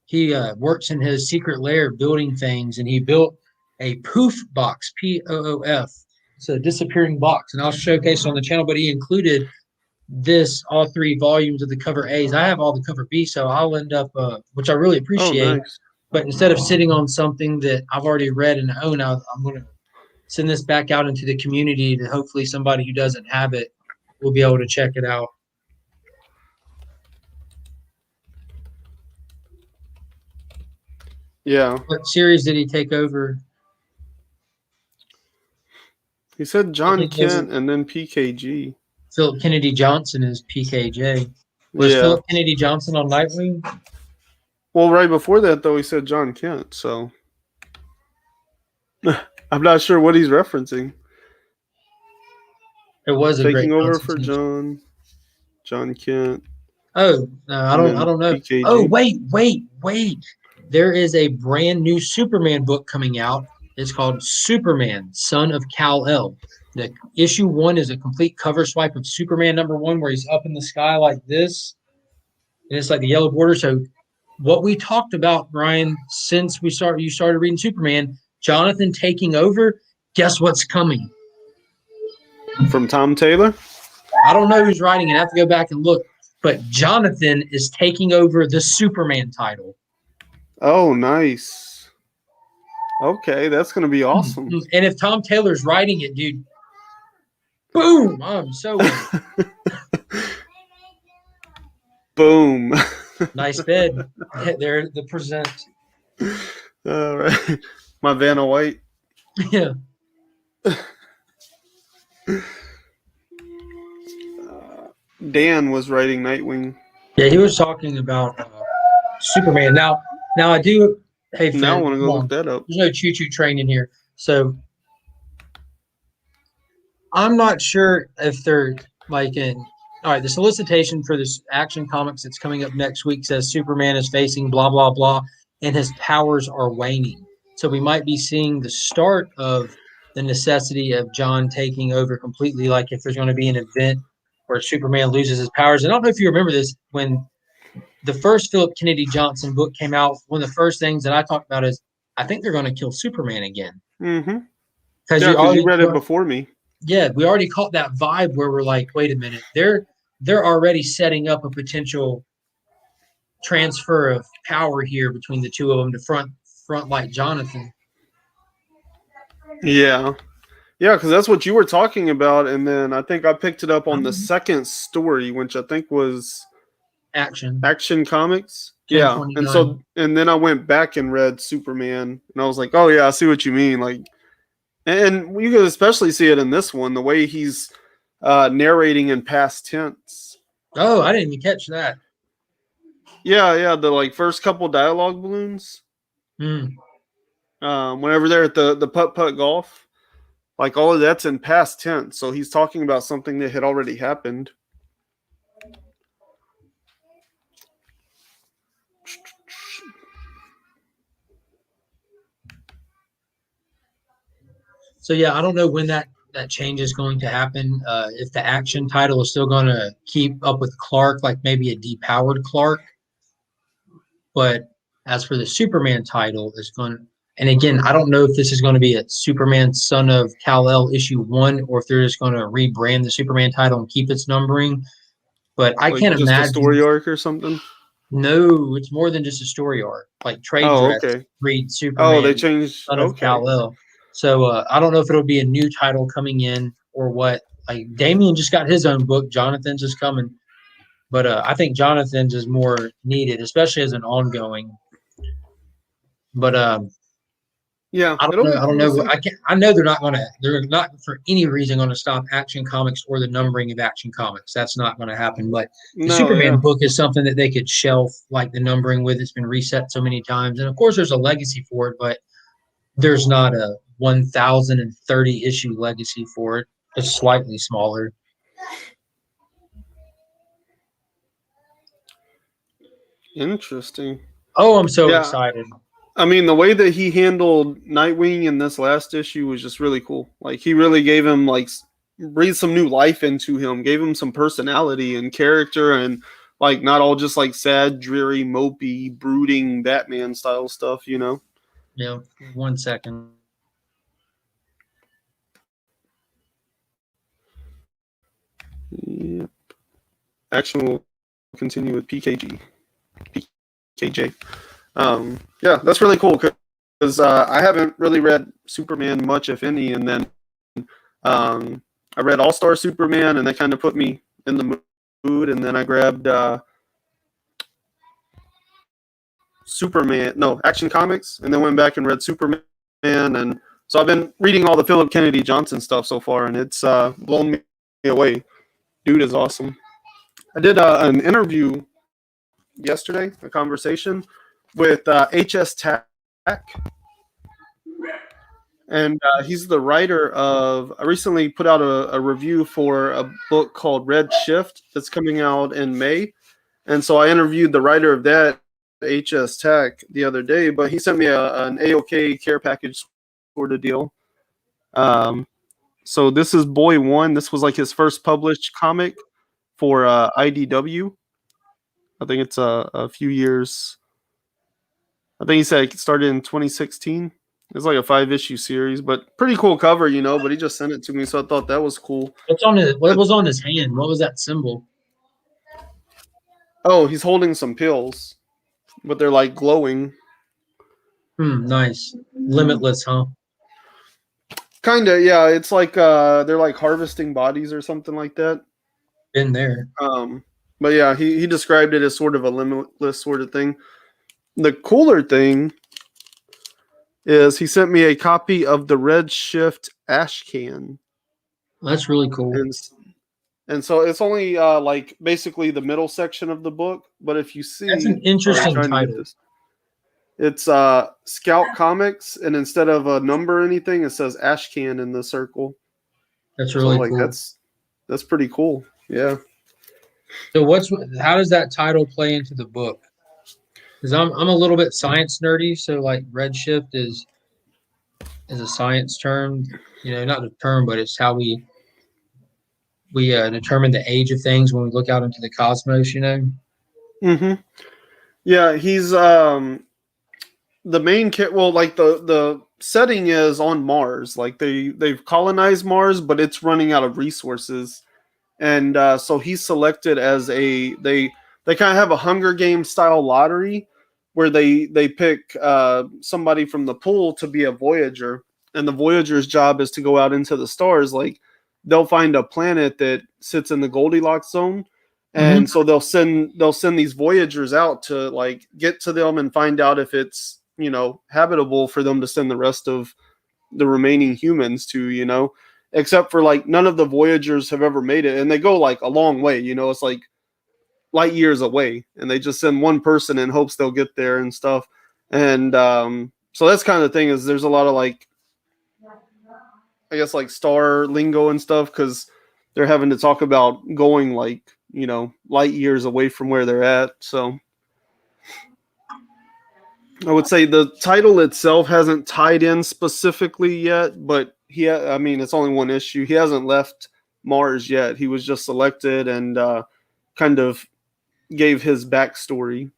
He works in his secret lair building things, and he built a poof box, POOF. It's a disappearing box, and I'll showcase on the channel. But he included all 3 volumes of the cover A's. I have all the cover B, so I'll end up, which I really appreciate. Oh, nice. But instead of sitting on something that I've already read and own, I'm going to send this back out into the community to hopefully somebody who doesn't have it will be able to check it out. Yeah. What series did he take over? He said John Kent and then PKG. Philip Kennedy Johnson is PKJ. Was Philip Kennedy Johnson on Nightwing? Well, right before that, though, he said John Kent, so I'm not sure what he's referencing. It was taking over for John Kent. Oh, no, I don't know. PKG. Oh, wait. There is a brand new Superman book coming out. It's called Superman, Son of Kal-El. The issue 1 is a complete cover swipe of Superman #1 where he's up in the sky like this. And it's like the yellow border. So what we talked about, Brian, since you started reading Superman, Jonathan taking over, Guess what's coming? From Tom Taylor? I don't know who's writing it. I have to go back and look. But Jonathan is taking over the Superman title. Oh, nice. Okay, that's going to be awesome. And if Tom Taylor's writing it, dude, boom, I'm so in. Boom. Nice bed. There, the present. All right. My Vanna White. Yeah. Dan was writing Nightwing. Yeah, he was talking about Superman. Now I do. Hey, Finn, Now I want to go look that up. There's no choo-choo train in here, so I'm not sure if they're like in. All right, the solicitation for this Action Comics that's coming up next week says Superman is facing blah blah blah, and his powers are waning. So we might be seeing the start of the necessity of John taking over completely. Like if there's going to be an event where Superman loses his powers. And I don't know if you remember this when the first Philip Kennedy Johnson book came out. One of the first things that I talked about is I think they're going to kill Superman again. Mm-hmm. Because you read it before me. Yeah, we already caught that vibe where we're like, wait a minute, they're already setting up a potential transfer of power here between the two of them to front like Jonathan. Yeah, because that's what you were talking about, and then I think I picked it up on the second story, which I think was Action Comics. Yeah, and then I went back and read Superman, and I was like, oh yeah, I see what you mean. Like, and you can especially see it in this one, the way he's narrating in past tense. Oh, I didn't even catch that. Yeah, the like first couple dialogue balloons. Whenever they're at the putt-putt golf, like all of that's in past tense, so he's talking about something that had already happened. So yeah, I don't know when that change is going to happen. If the Action title is still going to keep up with Clark, like maybe a depowered Clark. But as for the Superman title, it's going. And again, I don't know if this is going to be a Superman Son of Kal-El issue 1, or if they're just going to rebrand the Superman title and keep its numbering. But I can't just imagine a story arc or something. No, it's more than just a story arc. Like trade dress, read Superman. Oh, they changed. Son of Kal-El. So I don't know if it'll be a new title coming in or what. Like Damian just got his own book. Jonathan's is coming, but I think Jonathan's is more needed, especially as an ongoing. But yeah, I don't know. I know they're not for any reason going to stop Action Comics or the numbering of Action Comics. That's not going to happen. But the Superman book is something that they could shelf, like the numbering with. It's been reset so many times, and of course, there's a legacy for it, but there's not a 1,030 issue legacy for it. It's slightly smaller. Interesting. Oh, I'm so excited. I mean, the way that he handled Nightwing in this last issue was just really cool. Like, he really gave him, like, breathed some new life into him, gave him some personality and character, and, like, not all just, like, sad, dreary, mopey, brooding Batman-style stuff, you know? Yeah, 1 second. Yep. Action will continue with PKJ. Yeah, that's really cool because I haven't really read Superman much, if any, and then I read All-Star Superman, and that kind of put me in the mood, and then I grabbed Action Comics, and then went back and read Superman, and so I've been reading all the Philip Kennedy Johnson stuff so far, and it's blown me away. Dude is awesome. I did an interview yesterday, a conversation with HS Tack, and he's the writer of. I recently put out a review for a book called Red Shift that's coming out in May, and so I interviewed the writer of that, HS Tack, the other day. But he sent me an AOK care package sort of deal. So this is Boy One. This was like his first published comic for IDW. I think it's a few years. I think he said it started in 2016. It's like a 5-issue series, but pretty cool cover, you know. But he just sent it to me, so I thought that was cool. What's on his? What was on his hand? What was that symbol? Oh, he's holding some pills, but they're like glowing. Nice. Limitless, huh? Kinda, yeah. It's like they're like harvesting bodies or something like that. Been there. But yeah, he described it as sort of a limitless sort of thing. The cooler thing is he sent me a copy of the Redshift Ash Can. That's really cool. And so it's only like basically the middle section of the book. But if you see, That's an interesting title. It's Scout Comics, and instead of a number or anything, it says Ash Can in the circle. That's really cool. That's pretty cool. Yeah. So how does that title play into the book? Because I'm a little bit science nerdy, so like redshift is a science term, you know, not a term, but it's how we determine the age of things when we look out into the cosmos, you know. Mm-hmm. Yeah, he's the main well, like the setting is on Mars. Like they've colonized Mars, but it's running out of resources, and so he's selected as they kind of have a Hunger Games style lottery where they pick somebody from the pool to be a Voyager, and the Voyager's job is to go out into the stars. Like they'll find a planet that sits in the Goldilocks zone, and so they'll send these Voyagers out to like get to them and find out if it's, you know, habitable for them to send the rest of the remaining humans to, you know, except for like none of the Voyagers have ever made it, and they go like a long way, you know, it's like light years away, and they just send one person in hopes they'll get there and stuff. And so that's kind of the thing, is there's a lot of like, I guess like star lingo and stuff, because they're having to talk about going like, you know, light years away from where they're at. So I would say the title itself hasn't tied in specifically yet, but I mean, it's only one issue. He hasn't left Mars yet. He was just selected and kind of gave his backstory.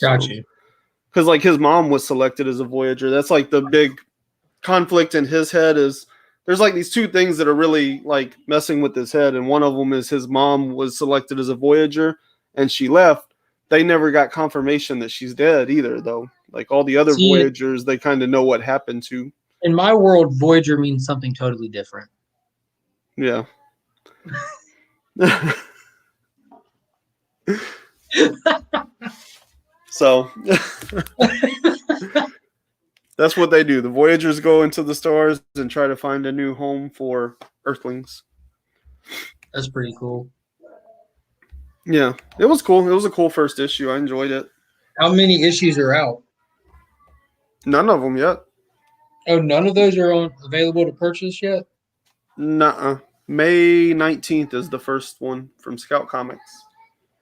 Gotcha. Because like his mom was selected as a Voyager. That's like the big conflict in his head, is there's like these two things that are really like messing with his head, and one of them is his mom was selected as a Voyager and she left. They never got confirmation that she's dead either, though. Like all the other Voyagers, they kind of know what happened to. In my world, Voyager means something totally different. Yeah. So that's what they do. The Voyagers go into the stars and try to find a new home for Earthlings. That's pretty cool. Yeah, it was cool. It was a cool first issue. I enjoyed it. How many issues are out? None of them yet. Oh, none of those are available to purchase yet? Nuh-uh. May 19th is the first one from Scout Comics.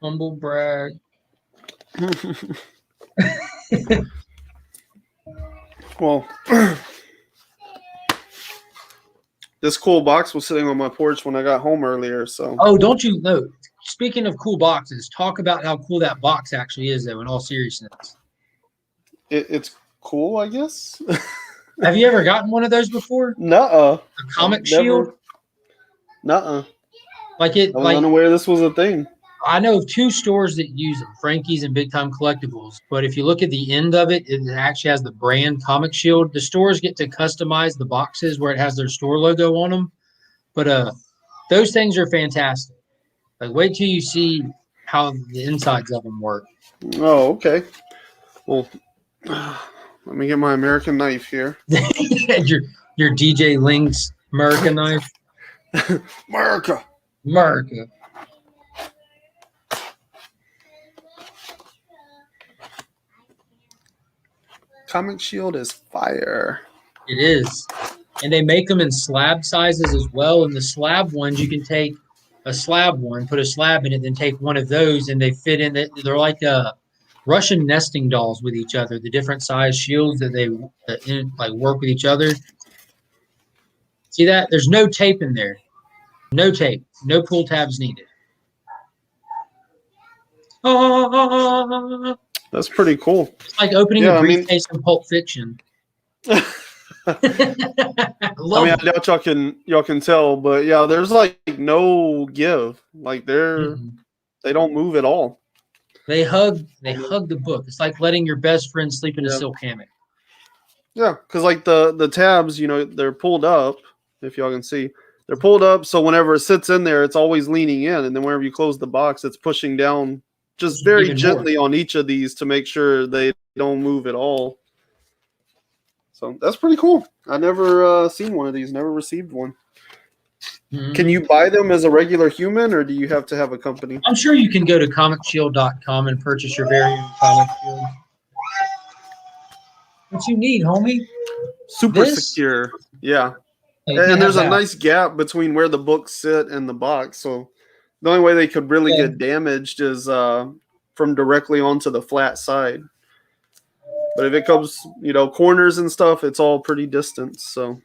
Humble brag. Well, this cool box was sitting on my porch when I got home earlier. So. Oh, don't you know? Speaking of cool boxes, talk about how cool that box actually is, though, in all seriousness. It's cool, I guess. Have you ever gotten one of those before? Nuh-uh. A comic shield? Nuh-uh. I was unaware this was a thing. I know of two stores that use them, Frankie's and Big Time Collectibles. But if you look at the end of it, it actually has the brand Comic Shield. The stores get to customize the boxes where it has their store logo on them. But those things are fantastic. Like, wait till you see how the insides of them work. Oh, okay. Well, let me get my American knife here. your DJ Link's American knife. America. Comic Shield is fire. It is. And they make them in slab sizes as well. And the slab ones, you can take a slab one, put a slab in it, then take one of those, and they fit in. They're like Russian nesting dolls with each other. The different size shields that they like work with each other. See that? There's no tape in there. No tape. No pull tabs needed. That's pretty cool. It's like opening a briefcase in Pulp Fiction. I mean, I doubt y'all can tell, but yeah, there's like no give. Like they don't move at all. They hug the book. It's like letting your best friend sleep in a Yeah. silk hammock. Yeah, because like the tabs, you know, they're pulled up. If y'all can see, they're pulled up, so whenever it sits in there, it's always leaning in, and then whenever you close the box, it's pushing down just very Even gently more. on each of these to make sure they don't move at all. So that's pretty cool. I never seen one of these. Never received one. Mm-hmm. Can you buy them as a regular human, or do you have to have a company? I'm sure you can go to comicshield.com and purchase your very own comic shield. What you need, homie? Super This? secure. Yeah. Oh, And there's a nice gap between where the books sit and the box. So the only way they could really get damaged is from directly onto the flat side. But if it comes, you know, corners and stuff, it's all pretty distant. So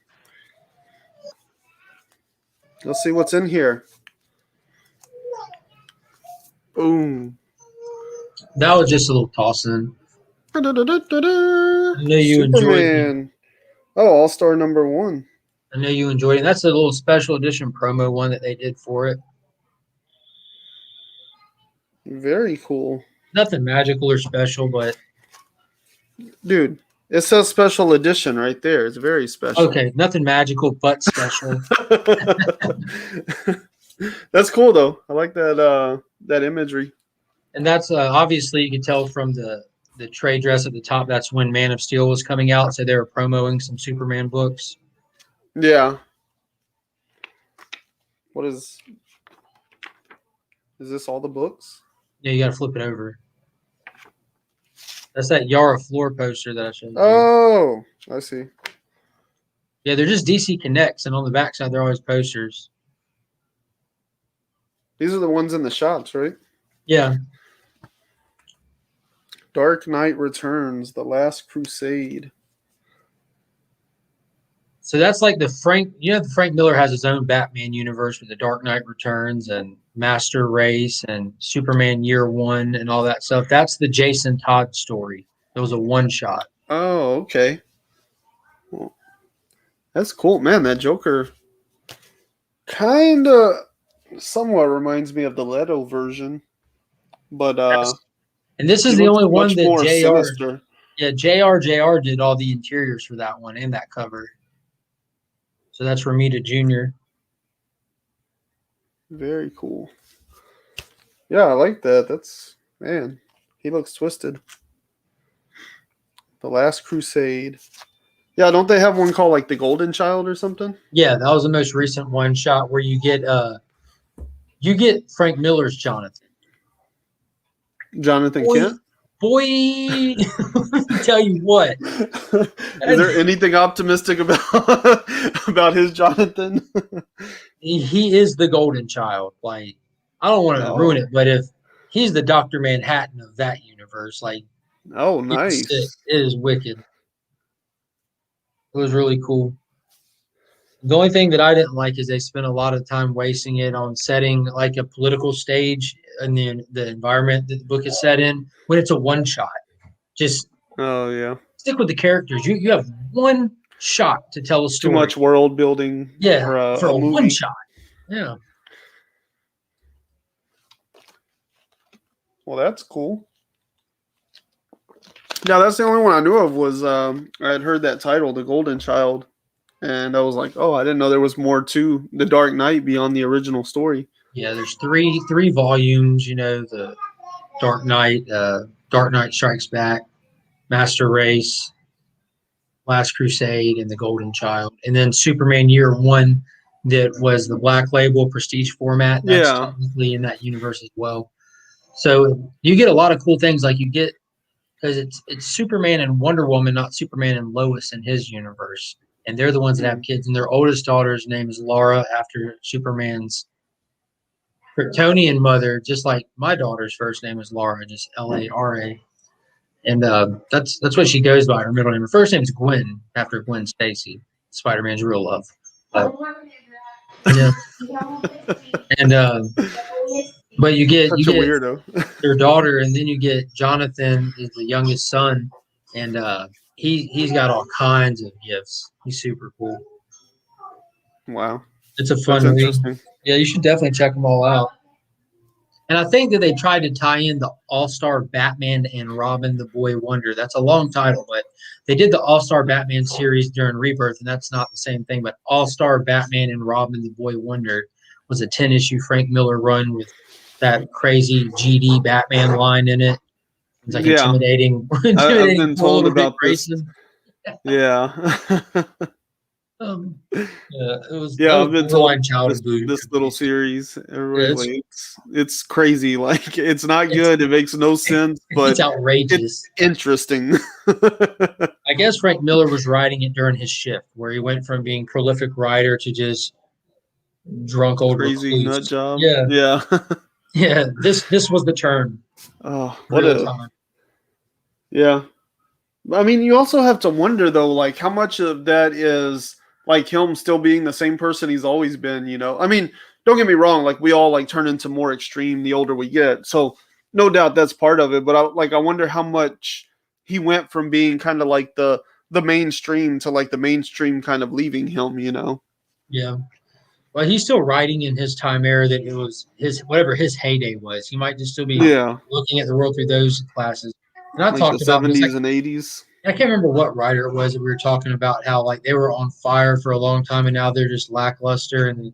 let's see what's in here. Boom. That was just a little toss-in. I know you Superman. Oh, All-Star #1. I know you enjoyed it. That's a little special edition promo one that they did for it. Very cool. Nothing magical or special, but dude, it says special edition right there. It's very special. Okay, nothing magical but special. That's cool though. I like that imagery. And that's obviously you can tell from the trade dress at the top. That's when Man of Steel was coming out, so they were promoting some Superman books. Yeah. What is this all the books? Yeah, you got to flip it over. That's that Yara floor poster that I showed you. Oh, I see. Yeah, they're just DC Connects, and on the backside they're always posters. These are the ones in the shops, right? Yeah. Dark Knight Returns, The Last Crusade. So that's like the Frank Miller has his own Batman universe with the Dark Knight Returns and Master Race and Superman Year One and all that stuff. That's the Jason Todd story. It was a one-shot. Oh, okay. Well, that's cool. Man, that Joker kind of somewhat reminds me of the Leto version. But and this is the only one that JR JR did all the interiors for that one and that cover. So that's Romita Jr. Very cool. Yeah, I like that. That's, man, he looks twisted. The Last Crusade. Yeah, don't they have one called like The Golden Child or something? Yeah, that was the most recent one shot where you get Frank Miller's Jonathan. Jonathan Kent? Boy, let me tell you what. Is there anything optimistic about his Jonathan? He is the golden child. Like, I don't want to ruin it, but if he's the Dr. Manhattan of that universe, like, oh, nice. It is wicked. It was really cool. The only thing that I didn't like is they spent a lot of time wasting it on setting like a political stage and then the environment that the book is set in when it's a one shot. Just stick with the characters. You have one shot to tell a story. Too much world building. Yeah, for a one shot. Yeah. Well, that's cool. Yeah, that's the only one I knew of was I had heard that title, The Golden Child. And I was like, oh, I didn't know there was more to The Dark Knight beyond the original story. Yeah, there's three volumes, you know, the Dark Knight Strikes Back, Master Race, Last Crusade, and The Golden Child. And then Superman Year One that was the Black Label prestige format. That's technically in that universe as well. So you get a lot of cool things like you get because it's Superman and Wonder Woman, not Superman and Lois in his universe. And they're the ones that have kids. And their oldest daughter's name is Laura after Superman's Kryptonian mother, just like my daughter's first name is Laura, just Lara. And that's what she goes by. Her middle name. Her first name is Gwen after Gwen Stacy, Spider-Man's real love. Yeah. And but you get their daughter, and then you get Jonathan is the youngest son, and he's got all kinds of gifts. He's super cool. Wow, It's a that's fun read. interesting. Yeah, you should definitely check them all out. And I think that they tried to tie in the All-Star Batman and Robin the Boy Wonder. That's a long title, but they did the All-Star Batman series during Rebirth, and that's not the same thing. But All-Star Batman and Robin the Boy Wonder was a 10-issue Frank Miller run with that crazy GD Batman line in it. It's like Yeah, intimidating, I've intimidating, been cool, a told little Dick about this. Grayson. Yeah. Yeah, that Yeah, was I've been told borderline child this abuse. little series. Yeah, Everybody's like, it's crazy. Like it's not it's good. It makes no sense, it's but it's outrageous. interesting. I guess Frank Miller was writing it during his shift, where he went from being prolific writer to just drunk old Crazy nut recluse. job. Yeah, Yeah. yeah. This was the turn. Oh, what Real a time. yeah. I mean, you also have to wonder though, like how much of that is like him still being the same person he's always been. You know, I mean, don't get me wrong. Like we all like turn into more extreme the older we get, so no doubt that's part of it. But I wonder how much he went from being kind of like the mainstream to like the mainstream kind of leaving him. You know? Yeah. Well, he's still writing in his time era that it was his whatever his heyday was. He might just still be Yeah, looking at the world through those classes. And I like the talked about this. '70s and '80s. I can't remember what writer it was that we were talking about how like they were on fire for a long time and now they're just lackluster and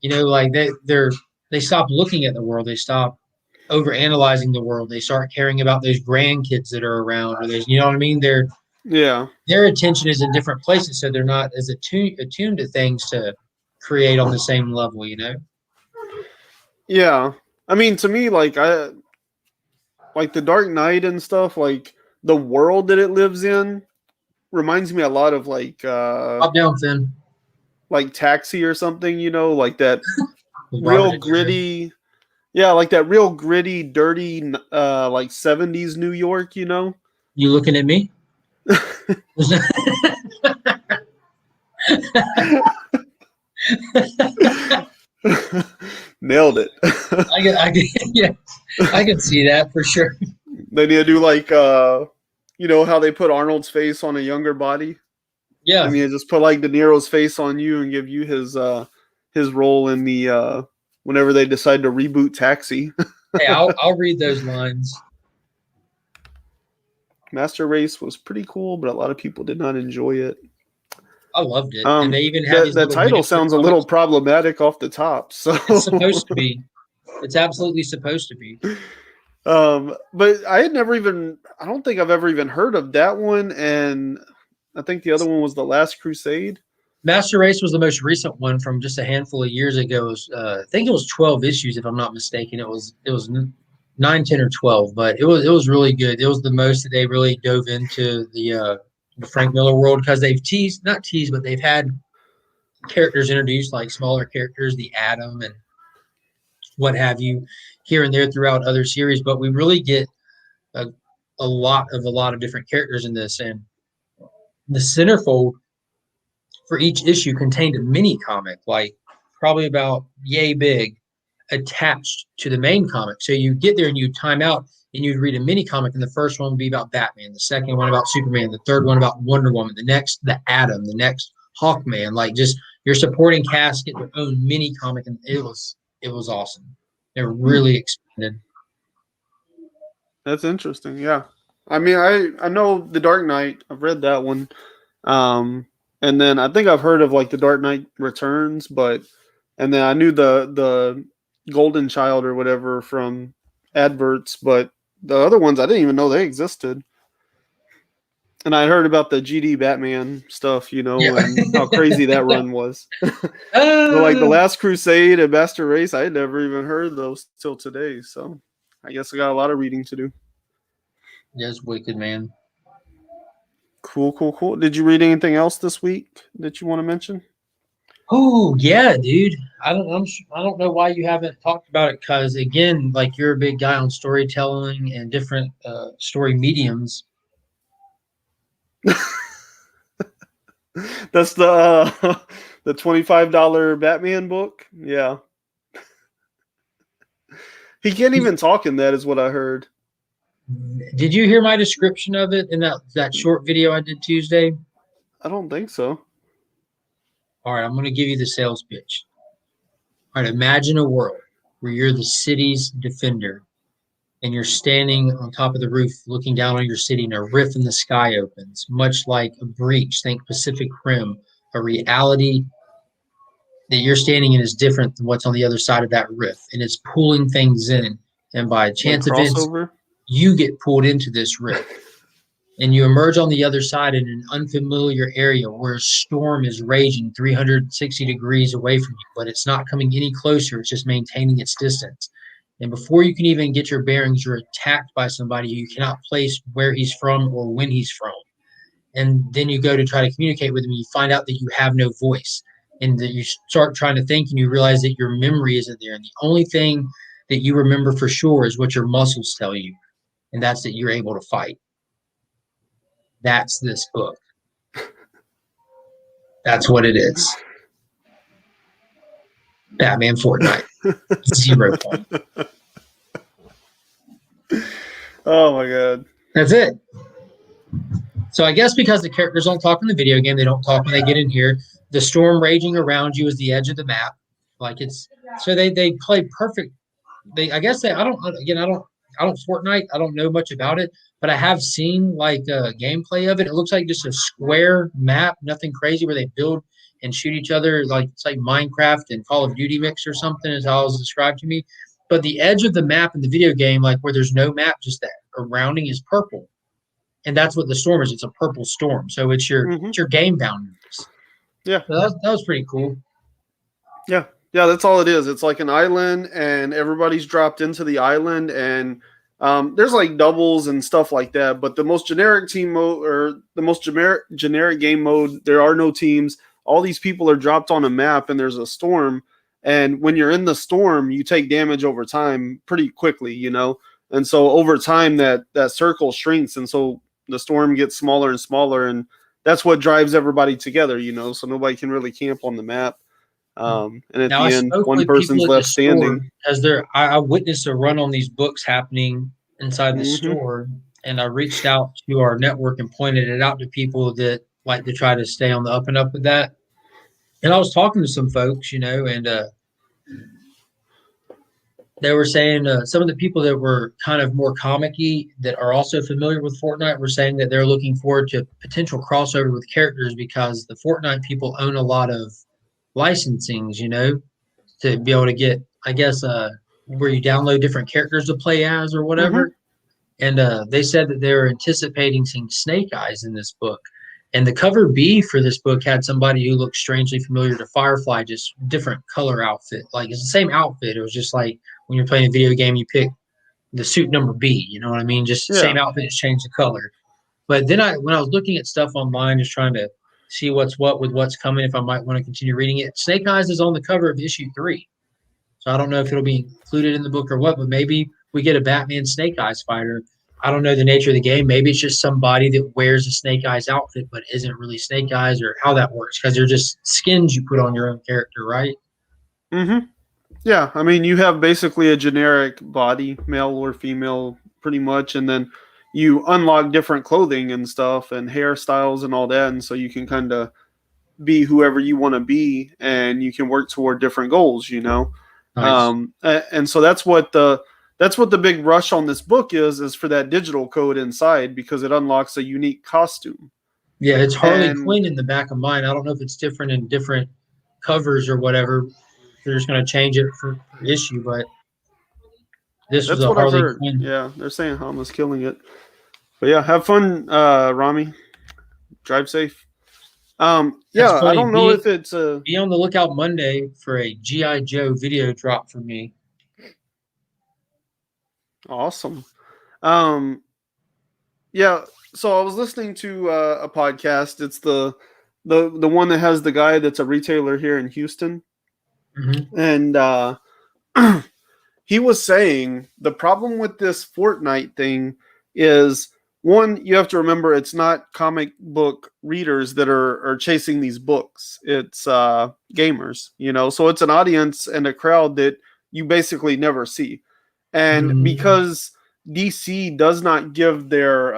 like they stop looking at the world. They stop over analyzing the world. They start caring about those grandkids that are around or those, you know what I mean? Yeah, Their attention is in different places, so they're not as attuned to things to create on the same level. yeah. I mean, to me, I like the Dark Knight and stuff. Like the world that it lives in reminds me a lot of Top down, Finn. like Taxi or something, you know, like that With Robert real De Niro. gritty, yeah, like that real gritty, dirty, like '70s New York, you know. You looking at me? Nailed it. Yeah, I can see that for sure. They need to do like, you know, how they put Arnold's face on a younger body. Yeah. They need to just put like De Niro's face on you and give you his role in the whenever they decide to reboot Taxi. Hey, I'll read those lines. Master Race was pretty cool, but a lot of people did not enjoy it. I loved it, and they even had these The little title miniature sounds a little problematic off the top. So It's supposed to be. It's absolutely supposed to be. But I don't think I've ever even heard of that one, and I think the other one was The Last Crusade. Master Race was the most recent one from just a handful of years ago. I think it was 12 issues, if I'm not mistaken. It was 9, 10, or 12, but it was really good. It was the most that they really dove into the Frank Miller world because they've not teased, but they've had characters introduced like smaller characters, the Atom and what have you, here and there throughout other series. But we really get a, a lot of different characters in this, and the centerfold for each issue contained a mini comic, like probably about yay big, attached to the main comic. So you get there and you time out and you'd read a mini comic, and the first one would be about Batman, the second one about Superman, the third one about Wonder Woman, the next the Atom, the next Hawkman. Like just your supporting cast get their own mini comic, and it was awesome. They're really expanded. That's interesting. Yeah, I mean, I know The Dark Knight. I've read that one. And then I think I've heard of like The Dark Knight Returns, and then I knew the Golden Child or whatever from adverts, but the other ones I didn't even know they existed. And I heard about the GD Batman stuff, you know, Yeah. and how crazy that run was. But like The uh, Last Crusade and Master Race, I had never even heard of those till today. So I guess I got a lot of reading to do. yes, Wicked Man. Cool. Did you read anything else this week that you want to mention? Oh yeah, dude. I don't know why you haven't talked about it because again, like you're a big guy on storytelling and different story mediums. That's the the $25 Batman book. Yeah, he can't even talk in that, is what I heard. Did you hear my description of it in that short video I did Tuesday? I don't think so. All right, I'm going to give you the sales pitch. All right, imagine a world where you're the city's defender and you're standing on top of the roof looking down on your city and a rift in the sky opens, much like a breach, think Pacific Rim, a reality that you're standing in is different than what's on the other side of that rift, and it's pulling things in. And by Like chance events, crossover? you get pulled into this rift. And you emerge on the other side in an unfamiliar area where a storm is raging 360 degrees away from you, but it's not coming any closer. It's just maintaining its distance. And before you can even get your bearings, you're attacked by somebody you cannot place where he's from or when he's from. And then you go to try to communicate with him, and you find out that you have no voice. And that you start trying to think, and you realize that your memory isn't there. And the only thing that you remember for sure is what your muscles tell you, and that's that you're able to fight. That's this book. That's what it is. Batman Fortnite. 0 point. Oh my god. That's it. So I guess because the characters don't talk in the video game, they don't talk when they get in here. The storm raging around you is the edge of the map. Like it's so they play perfect. I don't Fortnite. I don't know much about it, but I have seen like gameplay of it. It looks like just a square map, nothing crazy, where they build and shoot each other. Like it's like Minecraft and Call of Duty mix or something, is how it was described to me. But the edge of the map in the video game, like where there's no map, just that surrounding is purple, and that's what the storm is. It's a purple storm, so it's your game boundaries. Yeah, So that was pretty cool. Yeah, that's all it is. It's like an island, and everybody's dropped into the island, and there's like doubles and stuff like that. But the most generic team mode, or the most generic game mode, there are no teams. All these people are dropped on a map, and there's a storm. And when you're in the storm, you take damage over time pretty quickly, you know. And so over time, that circle shrinks, and so the storm gets smaller and smaller, and that's what drives everybody together, you know. So nobody can really camp on the map. And at Now, the I end, spoke one with person's people at the left standing. store as I witnessed a run on these books happening inside the store, and I reached out to our network and pointed it out to people that like to try to stay on the up and up with that. And I was talking to some folks, you know, and they were saying some of the people that were kind of more comic-y that are also familiar with Fortnite were saying that they're looking forward to potential crossover with characters because the Fortnite people own a lot of licensings, you know, to be able to get, I guess, where you download different characters to play as or whatever. And they said that they were anticipating seeing Snake Eyes in this book. And the cover B for this book had somebody who looked strangely familiar to Firefly, just different color outfit. Like it's the same outfit. It was just like when you're playing a video game, you pick the suit number B. You know what I mean? Just the same outfit, just change the color. But then when I was looking at stuff online, just trying to see what's what with what's coming, if I might want to continue reading it. Snake Eyes is on the cover of issue 3. So I don't know if it'll be included in the book or what, but maybe we get a Batman Snake Eyes fighter. I don't know the nature of the game. Maybe it's just somebody that wears a Snake Eyes outfit but isn't really Snake Eyes, or how that works, because they're just skins you put on your own character, right? Yeah, I mean, you have basically a generic body, male or female, pretty much, and then you unlock different clothing and stuff and hairstyles and all that, and so you can kind of be whoever you want to be, and you can work toward different goals, you know. Nice. And so that's what the big rush on this book is for that digital code inside, because it unlocks a unique costume. Yeah, it's Harley Quinn in the back of mine. I don't know if it's different in different covers or whatever. They're just going to change it for issue, but this was That's a what I've Harley heard. Quinn. Yeah, they're saying Hama's killing it. But yeah, have fun, Rami. Drive safe. Yeah, I don't know if it's be on the lookout Monday for a G.I. Joe video drop from me. Awesome. Yeah, so I was listening to a podcast. It's the one that has the guy that's a retailer here in Houston. And he was saying the problem with this Fortnite thing is, one, you have to remember it's not comic book readers that are chasing these books. It's gamers, you know, so it's an audience and a crowd that you basically never see. And because DC does not give their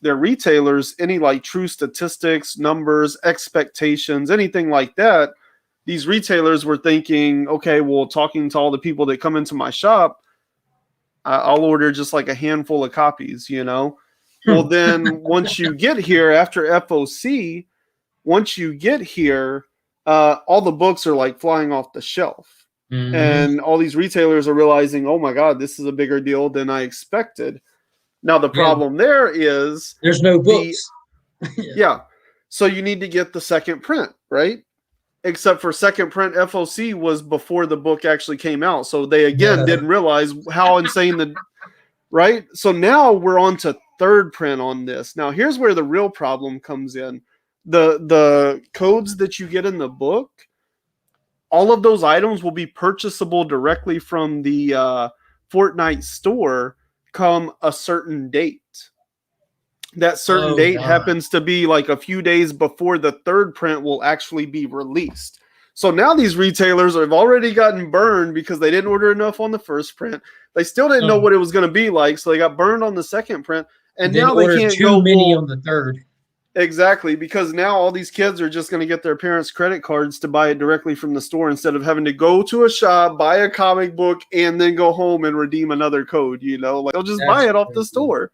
retailers any like true statistics, numbers, expectations, anything like that. These retailers were thinking, okay, well, talking to all the people that come into my shop, I'll order just like a handful of copies, you know? Well, then once you get here after FOC, once you get here, all the books are like flying off the shelf. Mm-hmm. And all these retailers are realizing, oh my God, this is a bigger deal than I expected. Now, the Yeah, problem there is there's no the, books. Yeah. yeah, so you need to get the second print, right? Except for second print FOC was before the book actually came out. So they again Yeah. didn't realize how insane the, right? So now we're on to third print on this. Now here's where the real problem comes in. The codes that you get in the book, all of those items will be purchasable directly from the Fortnite store come a certain date. That certain Oh date God. happens to be like a few days before the third print will actually be released. So now these retailers have already gotten burned because they didn't order enough on the first print. They still didn't know Oh, what it was going to be like, so they got burned on the second print. And then now they ordered can't too go, many well, on the third. exactly, because now all these kids are just going to get their parents' credit cards to buy it directly from the store instead of having to go to a shop, buy a comic book, and then go home and redeem another code, you know? Like they'll just buy That's it off the crazy. store.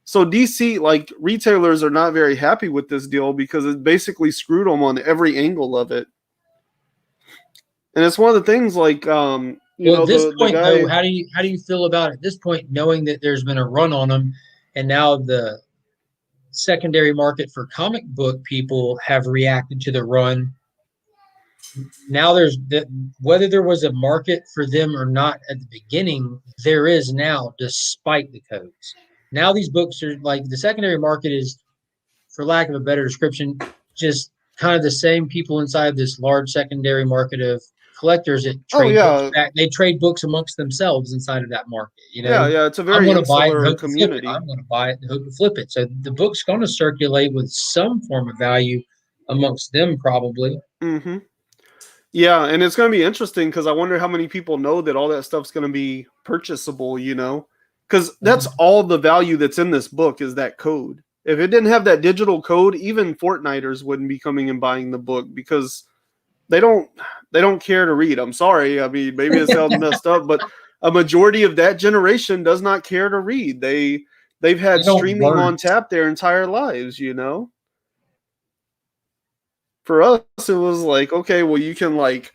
So DC, like retailers are not very happy with this deal because it basically screwed them on every angle of it. And it's one of the things like you Well, at know, this the point, though, guy. how do you feel about it at this point, knowing that there's been a run on them, and now the secondary market for comic book people have reacted to the run. Now there's whether there was a market for them or not at the beginning, there is now, despite the codes. Now these books are like the secondary market is, for lack of a better description, just kind of the same people inside this large secondary market of collectors that Oh trade books yeah, back. They trade books amongst themselves inside of that market. yeah, yeah. It's a I'm very going to buy it and insular hope to flip it. community. I'm going to buy it and hope to flip it. So the book's going to circulate with some form of value amongst them, probably. Mm-hmm. Yeah, and it's going to be interesting because I wonder how many people know that all that stuff's going to be purchasable. You know, because that's all the value that's in this book is that code. If it didn't have that digital code, even Fortniters wouldn't be coming and buying the book because they don't they don't care to read. I'm sorry. I mean, maybe it sounds messed up, but a majority of that generation does not care to read. They've They had don't streaming work. on tap their entire lives, you know. For us it was like, okay, well you can like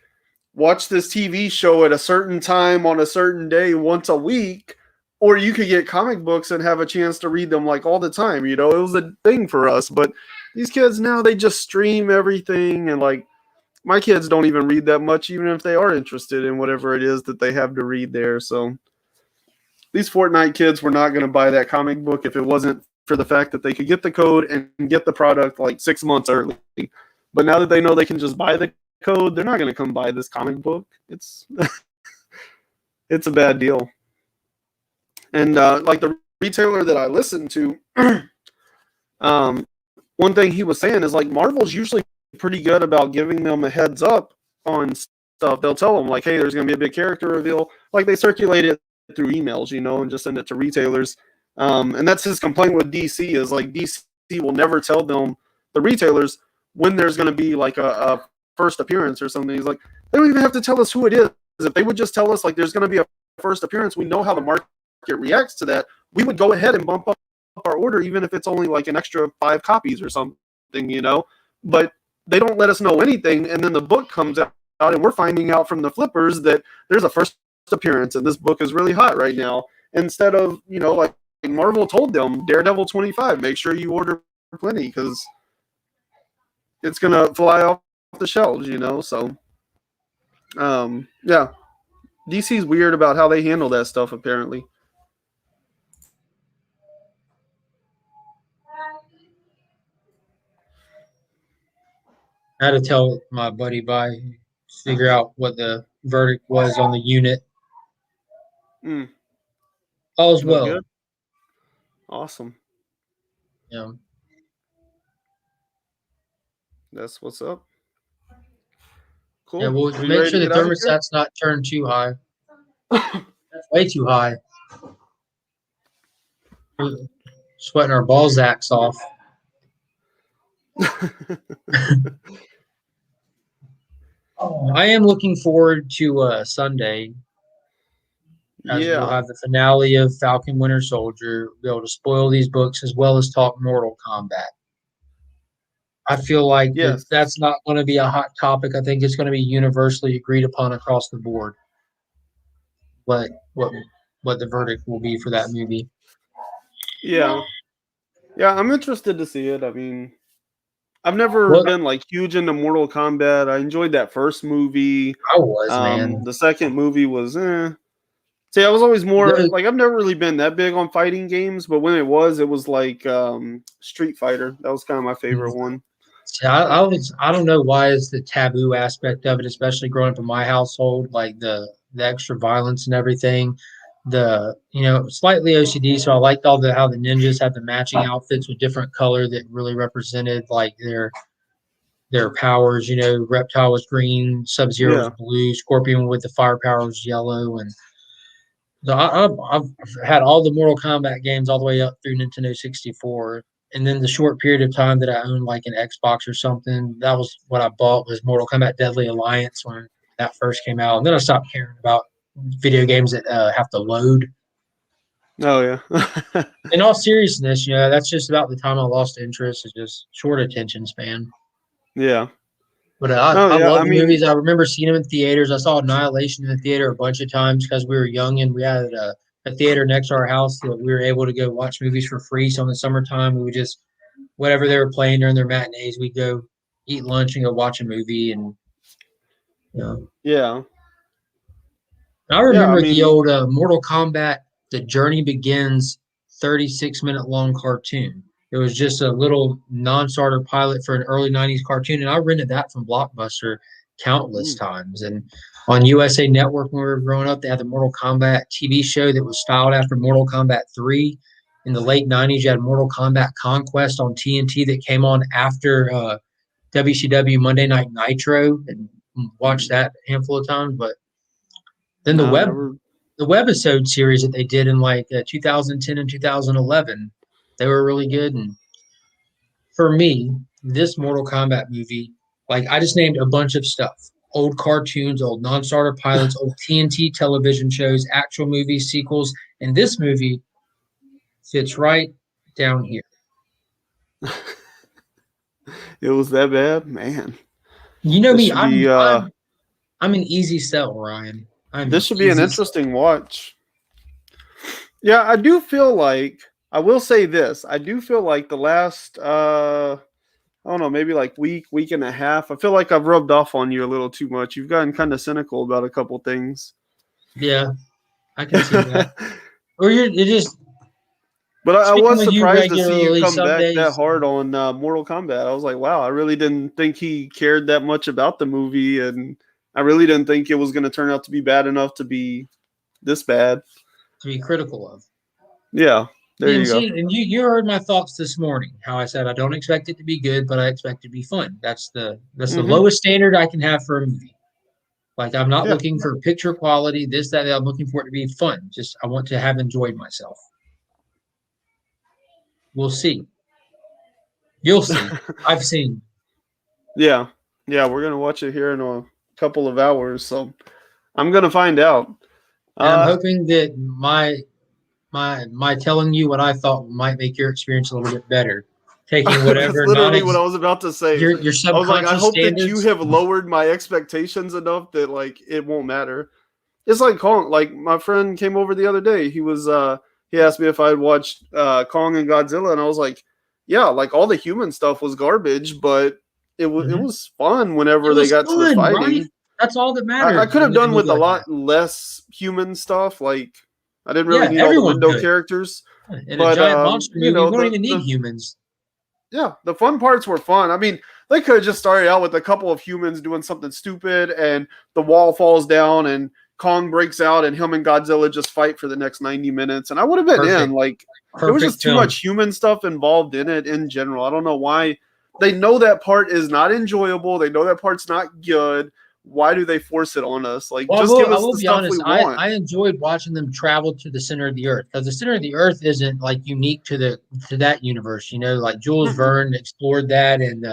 watch this TV show at a certain time on a certain day once a week, or you could get comic books and have a chance to read them like all the time, you know. It was a thing for us, but these kids now they just stream everything and like my kids don't even read that much, even if they are interested in whatever it is that they have to read there. So these Fortnite kids were not going to buy that comic book if it wasn't for the fact that they could get the code and get the product like 6 months early. But now that they know they can just buy the code, they're not going to come buy this comic book. It's a bad deal. And like the retailer that I listened to, one thing he was saying is like Marvel's usually pretty good about giving them a heads up on stuff. They'll tell them like, hey, there's going to be a big character reveal. Like they circulate it through emails, you know, and just send it to retailers. And that's his complaint with DC is like DC will never tell them, the retailers, when there's going to be like a first appearance or something. He's like, they don't even have to tell us who it is. If they would just tell us like there's going to be a first appearance, we know how the market reacts to that. We would go ahead and bump up our order, even if it's only like an extra 5 copies or something, you know. But they don't let us know anything, and then the book comes out, and we're finding out from the flippers that there's a first appearance, and this book is really hot right now. Instead of, you know, like Marvel told them, Daredevil 25, make sure you order plenty because it's gonna fly off the shelves, you know. So, yeah, DC's weird about how they handle that stuff. Apparently, I had to tell my buddy by figure out what the verdict was on the unit. mm, All's no well. good. Awesome. Yeah. That's what's up. Yeah. Cool. Well, We make ready sure to the get out of here? thermostat's not turned too high. That's way too high. sweating our Balzacs off. I am looking forward to Sunday, as we'll Yeah. have the finale of Falcon Winter Soldier, be able to spoil these books as well as talk Mortal Kombat. I feel like Yes. that's not going to be a hot topic. I think it's going to be universally agreed upon across the board. What the verdict will be for that movie. Yeah. Yeah, I'm interested to see it. I mean, I've never What been like huge into Mortal Kombat. I enjoyed that first movie. I was, man. The second movie was See, I was always more The, like I've never really been that big on fighting games, but when it was like Street Fighter. That was kind of my favorite one. See, I don't know why it's the taboo aspect of it, especially growing up in my household, like the extra violence and everything. Slightly OCD, so I liked all the how the ninjas had the matching outfits with different color that really represented like their powers. Reptile was green, Sub Zero was Yeah. blue, Scorpion with the fire power was yellow, and so I've had all the Mortal Kombat games all the way up through Nintendo 64. And then the short period of time that I owned like an Xbox or something, that was what I bought was Mortal Kombat Deadly Alliance when that first came out. And then I stopped caring about video games that have to load. Oh yeah. In all seriousness, that's just about the time I lost interest. Is just short attention span. Yeah. But I, Oh I yeah. love I the mean, movies. I remember seeing them in theaters. I saw Annihilation in the theater a bunch of times because we were young and we had a theater next to our house that we were able to go watch movies for free. So in the summertime, we would just, whatever they were playing during their matinees, we'd go eat lunch and go watch a movie. And, you know, yeah. I Yeah. I remember the mean, old Mortal Kombat, The Journey Begins 36-minute long cartoon. It was just a little non-starter pilot for an early 90s cartoon, and I rented that from Blockbuster countless times. And on USA Network, when we were growing up, they had the Mortal Kombat TV show that was styled after Mortal Kombat 3. In the late 90s, you had Mortal Kombat Conquest on TNT that came on after WCW Monday Night Nitro, and watched that a handful of times. But then no, never. the webisode series that they did in like 2010 and 2011, they were really good. And for me, this Mortal Kombat movie, like I just named a bunch of stuff: old cartoons, old non-starter pilots, old TNT television shows, actual movies, sequels, and this movie fits right down here. It was that bad, man. You know This me, should be I'm an easy sell, Ryan. I'm this an should be an easy sell. interesting watch. Yeah, I do feel like I will say this. I do feel like the last I don't know, maybe like week and a half. I feel like I've rubbed off on you a little too much. You've gotten kind of cynical about a couple things. Yeah, I can see that. Or you're just But I speaking was with you surprised to see you regularly come some back that days. hard on Mortal Kombat. I was like, wow, I really didn't think he cared that much about the movie, and I really didn't think it was going to turn out to be bad enough to be this bad. To be critical of. Yeah, there And you go. see, and you heard my thoughts this morning. How I said I don't expect it to be good, but I expect it to be fun. That's the Hmm. lowest standard I can have for a movie. Like I'm not Yeah. looking for picture quality, this, that. I'm looking for it to be fun. Just I want to have enjoyed myself. We'll see. You'll see. I've seen. Yeah. Yeah, we're going to watch it here in a couple of hours, so I'm going to find out. And I'm hoping that my telling you what I thought might make your experience a little bit better. Taking That's whatever literally what I was about to say. your I was like, I subconscious hope that you standards. have lowered my expectations enough that like it won't matter. It's like Kong. Like my friend came over the other day. He asked me if I'd watched Kong and Godzilla, and I was like, yeah, like all the human stuff was garbage, but it Mhm. was fun It whenever they was got to the fun, right? fighting. That's all that I matters could have in a done movie with a like that. lot less human stuff. Like I didn't really Yeah, need all the everyone window could. characters, In a but giant monster you movie, know we don't even need the humans. yeah, the fun parts were fun. I mean, they could have just started out with a couple of humans doing something stupid, and the wall falls down, and Kong breaks out, and him and Godzilla just fight for the next 90 minutes, and I would have been in. Perfect. Like, there was Perfect just too film. much human stuff involved in it in general. I don't know why. They know that part is not enjoyable. They know that part's not good, why do they force it on us? Like, Well, just give I us will the be stuff we honest. want. I enjoyed watching them travel to the center of the earth, because the center of the earth isn't like unique to that universe. You know, like Jules Mm-mm. Verne explored that, and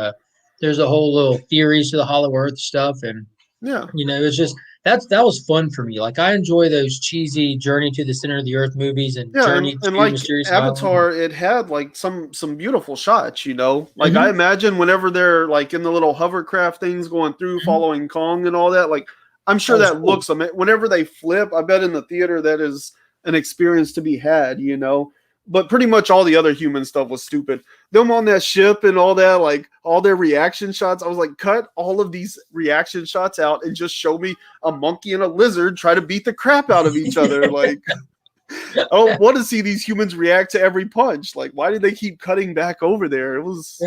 there's a whole little theories to the Hollow Earth stuff, and Yeah. you know, it's just that was fun for me. Like I enjoy those cheesy Journey to the Center of the Earth movies and Yeah, Journey and to like Mysterious Island. Avatar, it had like some beautiful shots, you know. Like I Mhm, imagine whenever they're like in the little hovercraft things going through, mhm. following Kong and all that, like I'm That sure was that cool. looks whenever they flip, I bet in the theater that is an experience to be had, you know. But pretty much all the other human stuff was stupid. Them on that ship and all that, like all their reaction shots, I was like, cut all of these reaction shots out and just show me a monkey and a lizard try to beat the crap out of each other. Like, I don't want to see these humans react to every punch. Like, why did they keep cutting back over there? It was.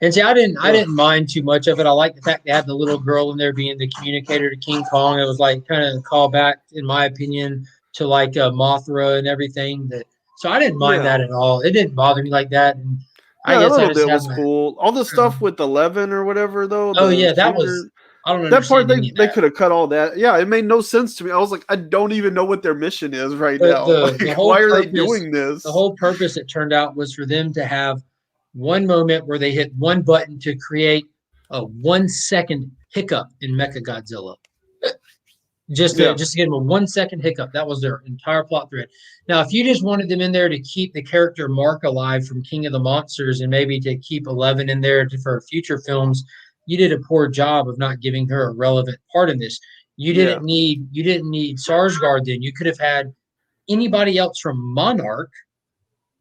And see, I Ugh. didn't mind too much of it. I like the fact they had the little girl in there being the communicator to King Kong. It was like kind of a callback, in my opinion, to like Mothra and everything. So I didn't mind Yeah. that at all. It didn't bother me like that. And I Yeah, a guess I little just bit have was my. cool. All the stuff with 11 or whatever, though, Oh the yeah, that was. finger. I don't That part understand any of they that. could have cut all that. Yeah, it made no sense to me. I was like, I don't even know what their mission is right The now. the the Like, whole why are they purpose doing the this? whole purpose it turned out was for them to have one moment where they hit one button to create a 1 second hiccup in Mechagodzilla. Yeah. Just to give them a 1 second hiccup. That was their entire plot thread. Now, if you just wanted them in there to keep the character Mark alive from King of the Monsters, and maybe to keep 11 in there for future films, you did a poor job of not giving her a relevant part in this. Yeah. You didn't need Sarsgaard then. You could have had anybody else from Monarch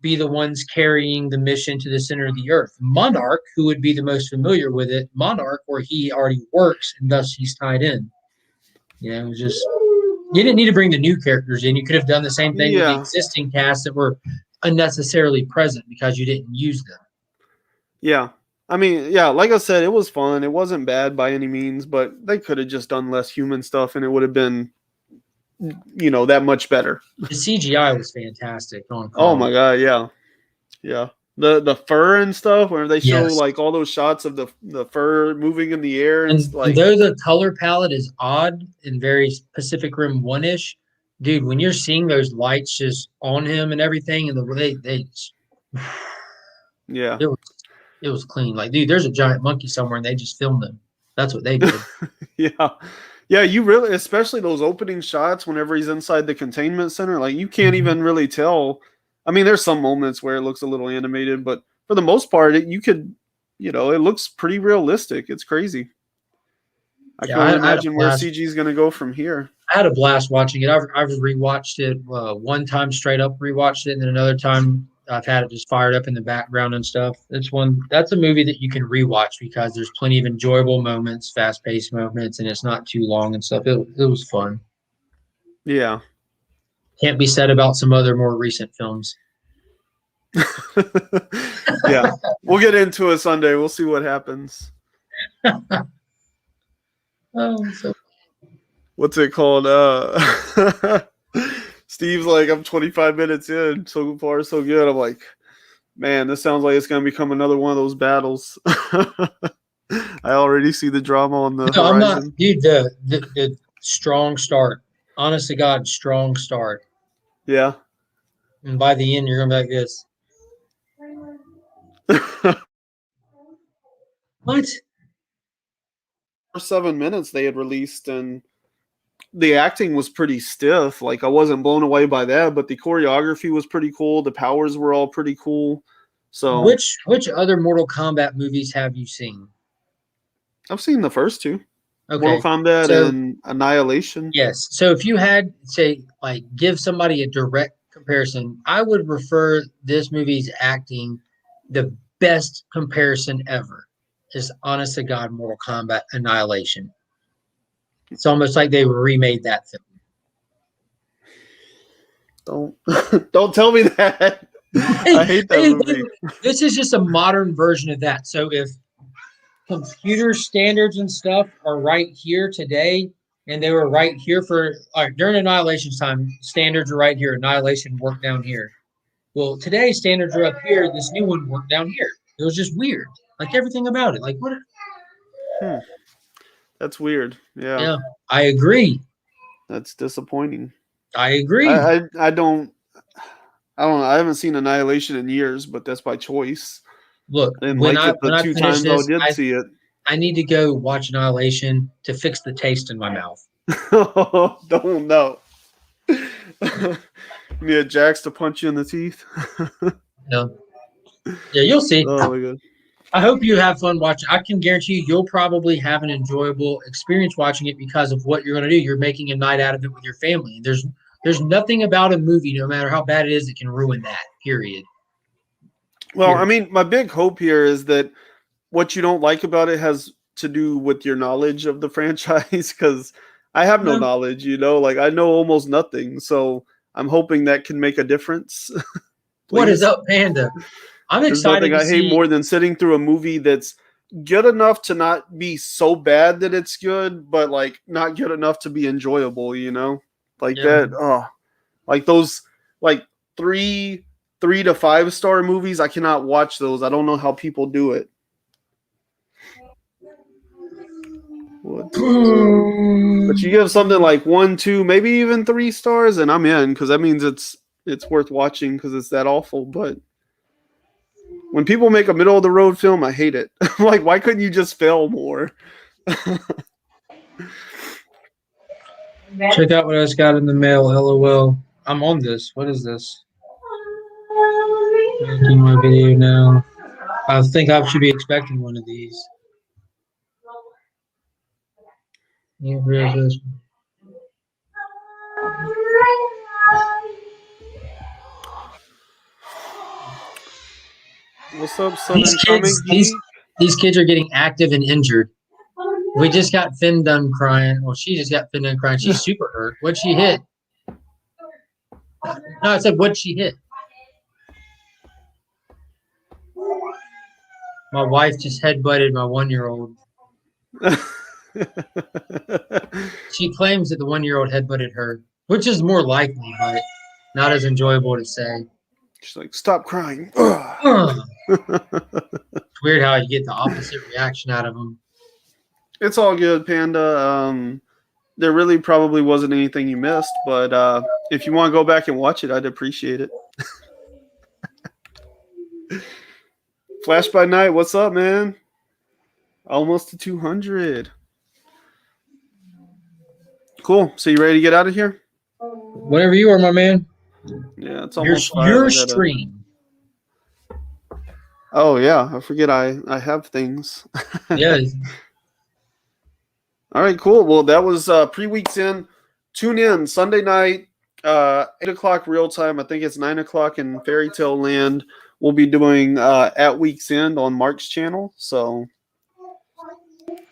be the ones carrying the mission to the center of the earth. Monarch, who would be the most familiar with it, Monarch, where he already works, and thus he's tied in. You know, it was just you didn't need to bring the new characters in. You could have done the same thing with the Yeah. existing cast that were unnecessarily present because you didn't use them. Yeah. I mean, yeah, like I said, it was fun. It wasn't bad by any means, but they could have just done less human stuff and it would have been, that much better. The CGI was fantastic on Oh Kong. my god, yeah. Yeah. The fur and stuff, where they show Yes. like all those shots of the fur moving in the air and And like though the color palette is odd and very Pacific Rim one ish, dude, when you're seeing those lights just on him and everything, and the way yeah. it was it was clean. Like, dude, there's a giant monkey somewhere, and they just filmed them. That's what they did. Yeah. Yeah, you really, especially those opening shots whenever he's inside the containment center, like you can't Mhm. even really tell. I mean, there's some moments where it looks a little animated, but for the most part, you could, it looks pretty realistic. It's crazy. I Yeah, can only I had a imagine where blast. CG is going to go from here. I had a blast watching it. I've rewatched it one time straight up, rewatched it, and then another time I've had it just fired up in the background and stuff. That's a movie that you can rewatch because there's plenty of enjoyable moments, fast paced moments, and it's not too long and stuff. It was fun. Yeah. Can't be said about some other more recent films. Yeah. We'll get into it Sunday. We'll see what happens. Oh, so What's it called? Steve's like, I'm 25 minutes in. So far, so good. I'm like, man, this sounds like it's going to become another one of those battles. I already see the drama on the no, I'm not, horizon. dude. The strong start. Honest to God, strong start. Yeah. And by the end, you're gonna be like this. What? For 7 minutes they had released, and the acting was pretty stiff. Like I wasn't blown away by that, but the choreography was pretty cool. The powers were all pretty cool. So Which other Mortal Kombat movies have you seen? I've seen the first two. Mortal Okay. Kombat So and Annihilation. yes. So if you had say like give somebody a direct comparison, I would refer this movie's acting the best comparison ever is honest to God Mortal Kombat Annihilation. It's almost like they remade that film. Don't tell me that. I hate that movie. This is just a modern version of that. So if computer standards and stuff are right here today, and they were right here for during Annihilation's time, standards are right here. Annihilation worked down here. Well, today standards are up here. This new one worked down here. It was just weird. Like everything about it. Like what? Hmm. That's weird. Yeah. Yeah, I agree. That's disappointing. I agree. I don't know. I haven't seen Annihilation in years, but that's by choice. Look, I didn't like it the when I two finish times I this, did see it. I need to go watch Annihilation to fix the taste in my mouth. Don't know. Need Jax to punch you in the teeth. Yeah, yeah, you'll see. Oh my god. I hope you have fun watching. I can guarantee you, you'll probably have an enjoyable experience watching it because of what you're going to do. You're making a night out of it with your family. There's nothing about a movie, no matter how bad it is, that can ruin that. Period. Well, I mean, my big hope here is that what you don't like about it has to do with your knowledge of the franchise, because I have no knowledge, like I know almost nothing. So I'm hoping that can make a difference. What is up, Panda? I'm There's excited nothing to I hate see more than sitting through a movie that's good enough to not be so bad that it's good, but like not good enough to be enjoyable, like that. Oh, like those like three 3 to 5 star movies. I cannot watch those. I don't know how people do it. What? But you give something like 1, 2, maybe even 3 stars, and I'm in, because that means it's worth watching because it's that awful. But when people make a middle of the road film, I hate it. Like, why couldn't you just fail more? Check out what I just got in the mail. LOL. I'm on this. What is this? Making my video now. I think I should be expecting one of these. Yeah, where is this? What's up, Southern Comic Geek? These kids are getting active and injured. We just got Finn done crying. Well, she just got Finn done crying. She's super hurt. What'd she hit? No, I said, what'd she hit? My wife just headbutted my 1-year-old. She claims that the 1-year-old headbutted her, which is more likely, but not as enjoyable to say. She's like, stop crying. It's weird how you get the opposite reaction out of them. It's all good, Panda. There really probably wasn't anything you missed, but if you want to go back and watch it, I'd appreciate it. Flash by Night, what's up, man? Almost to 200. Cool. So you ready to get out of here? Whatever you are, my man. Yeah, it's almost your stream. Oh yeah, I forget I have things. Yeah. All right, cool. Well, that was pre-weeks in. Tune in Sunday night, 8:00 real time. I think it's 9:00 in Fairy Tale Land. We'll be doing at week's end on Mark's channel. So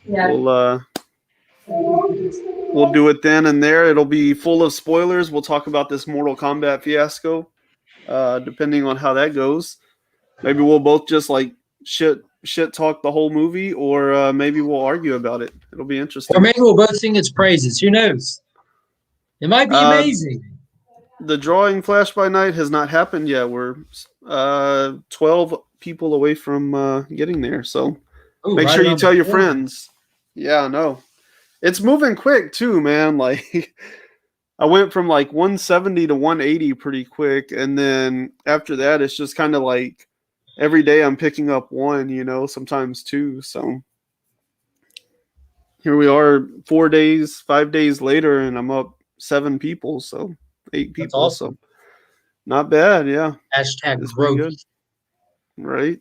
we'll do it then and there. It'll be full of spoilers. We'll talk about this Mortal Kombat fiasco, depending on how that goes. Maybe we'll both just like shit talk the whole movie, or maybe we'll argue about it. It'll be interesting. Or maybe we'll both sing its praises. Who knows? It might be amazing. The drawing Flash by Night has not happened yet. We're 12 people away from getting there. So make sure you tell your friends. Yeah, I know. It's moving quick too, man. Like I went from like 170 to 180 pretty quick. And then after that, it's just kind of like every day I'm picking up one, sometimes two. So here we are 4 days, 5 days later, and I'm up 7 people. So 8 people. That's awesome. So not bad. Yeah. Hashtag growth. Right.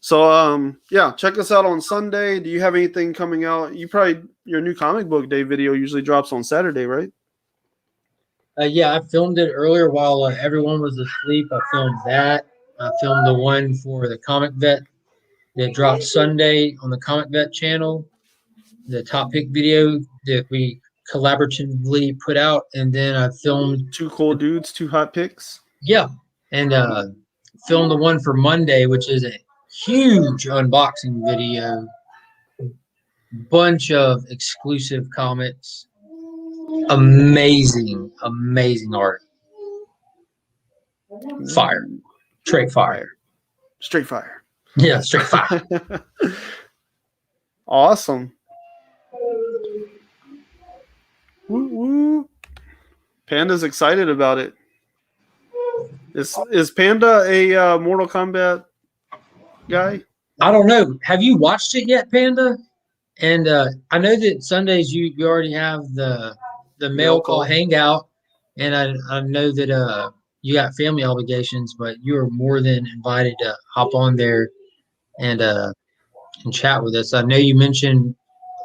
So, yeah, check us out on Sunday. Do you have anything coming out? Your new comic book day video usually drops on Saturday, right? Yeah, I filmed it earlier while everyone was asleep. I filmed that. I filmed the one for the Comic Vet that dropped Sunday on the Comic Vet channel, the top pick video that we collaboratively put out. And then I filmed 2 cool dudes, 2 hot picks. Yeah. And filmed the one for Monday, which is a huge unboxing video. Bunch of exclusive comics. Amazing art. Fire. Straight fire. Straight fire. Yeah, straight fire. Awesome. Woo woo. Panda's excited about it. Is Panda a Mortal Kombat guy? I don't know. Have you watched it yet, Panda? And I know that Sundays you already have the mail call hangout, and I know that you got family obligations, but you are more than invited to hop on there and chat with us. I know you mentioned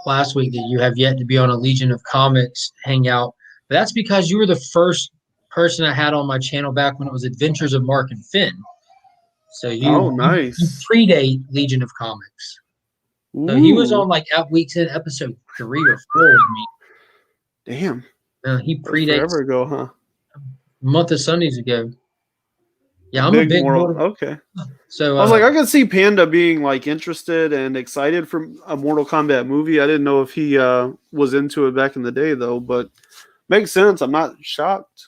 last week that you have yet to be on a Legion of Comics hangout, but that's because you were the first person I had on my channel back when it was Adventures of Mark and Finn. So you nice. predate Legion of Comics. Ooh. So he was on like at weeks in episode 3 or 4 with me. Damn. He That's predates forever ago, huh? a month of Sundays ago. Yeah, I'm big a big Mortal. Okay. So I was like, I could see Panda being like interested and excited for a Mortal Kombat movie. I didn't know if he was into it back in the day though, but makes sense. I'm not shocked.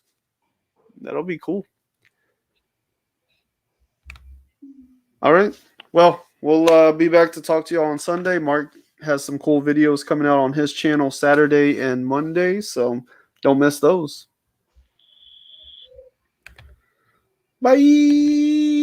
That'll be cool. All right. Well, we'll be back to talk to y'all on Sunday. Mark has some cool videos coming out on his channel Saturday and Monday, so don't miss those. Bye.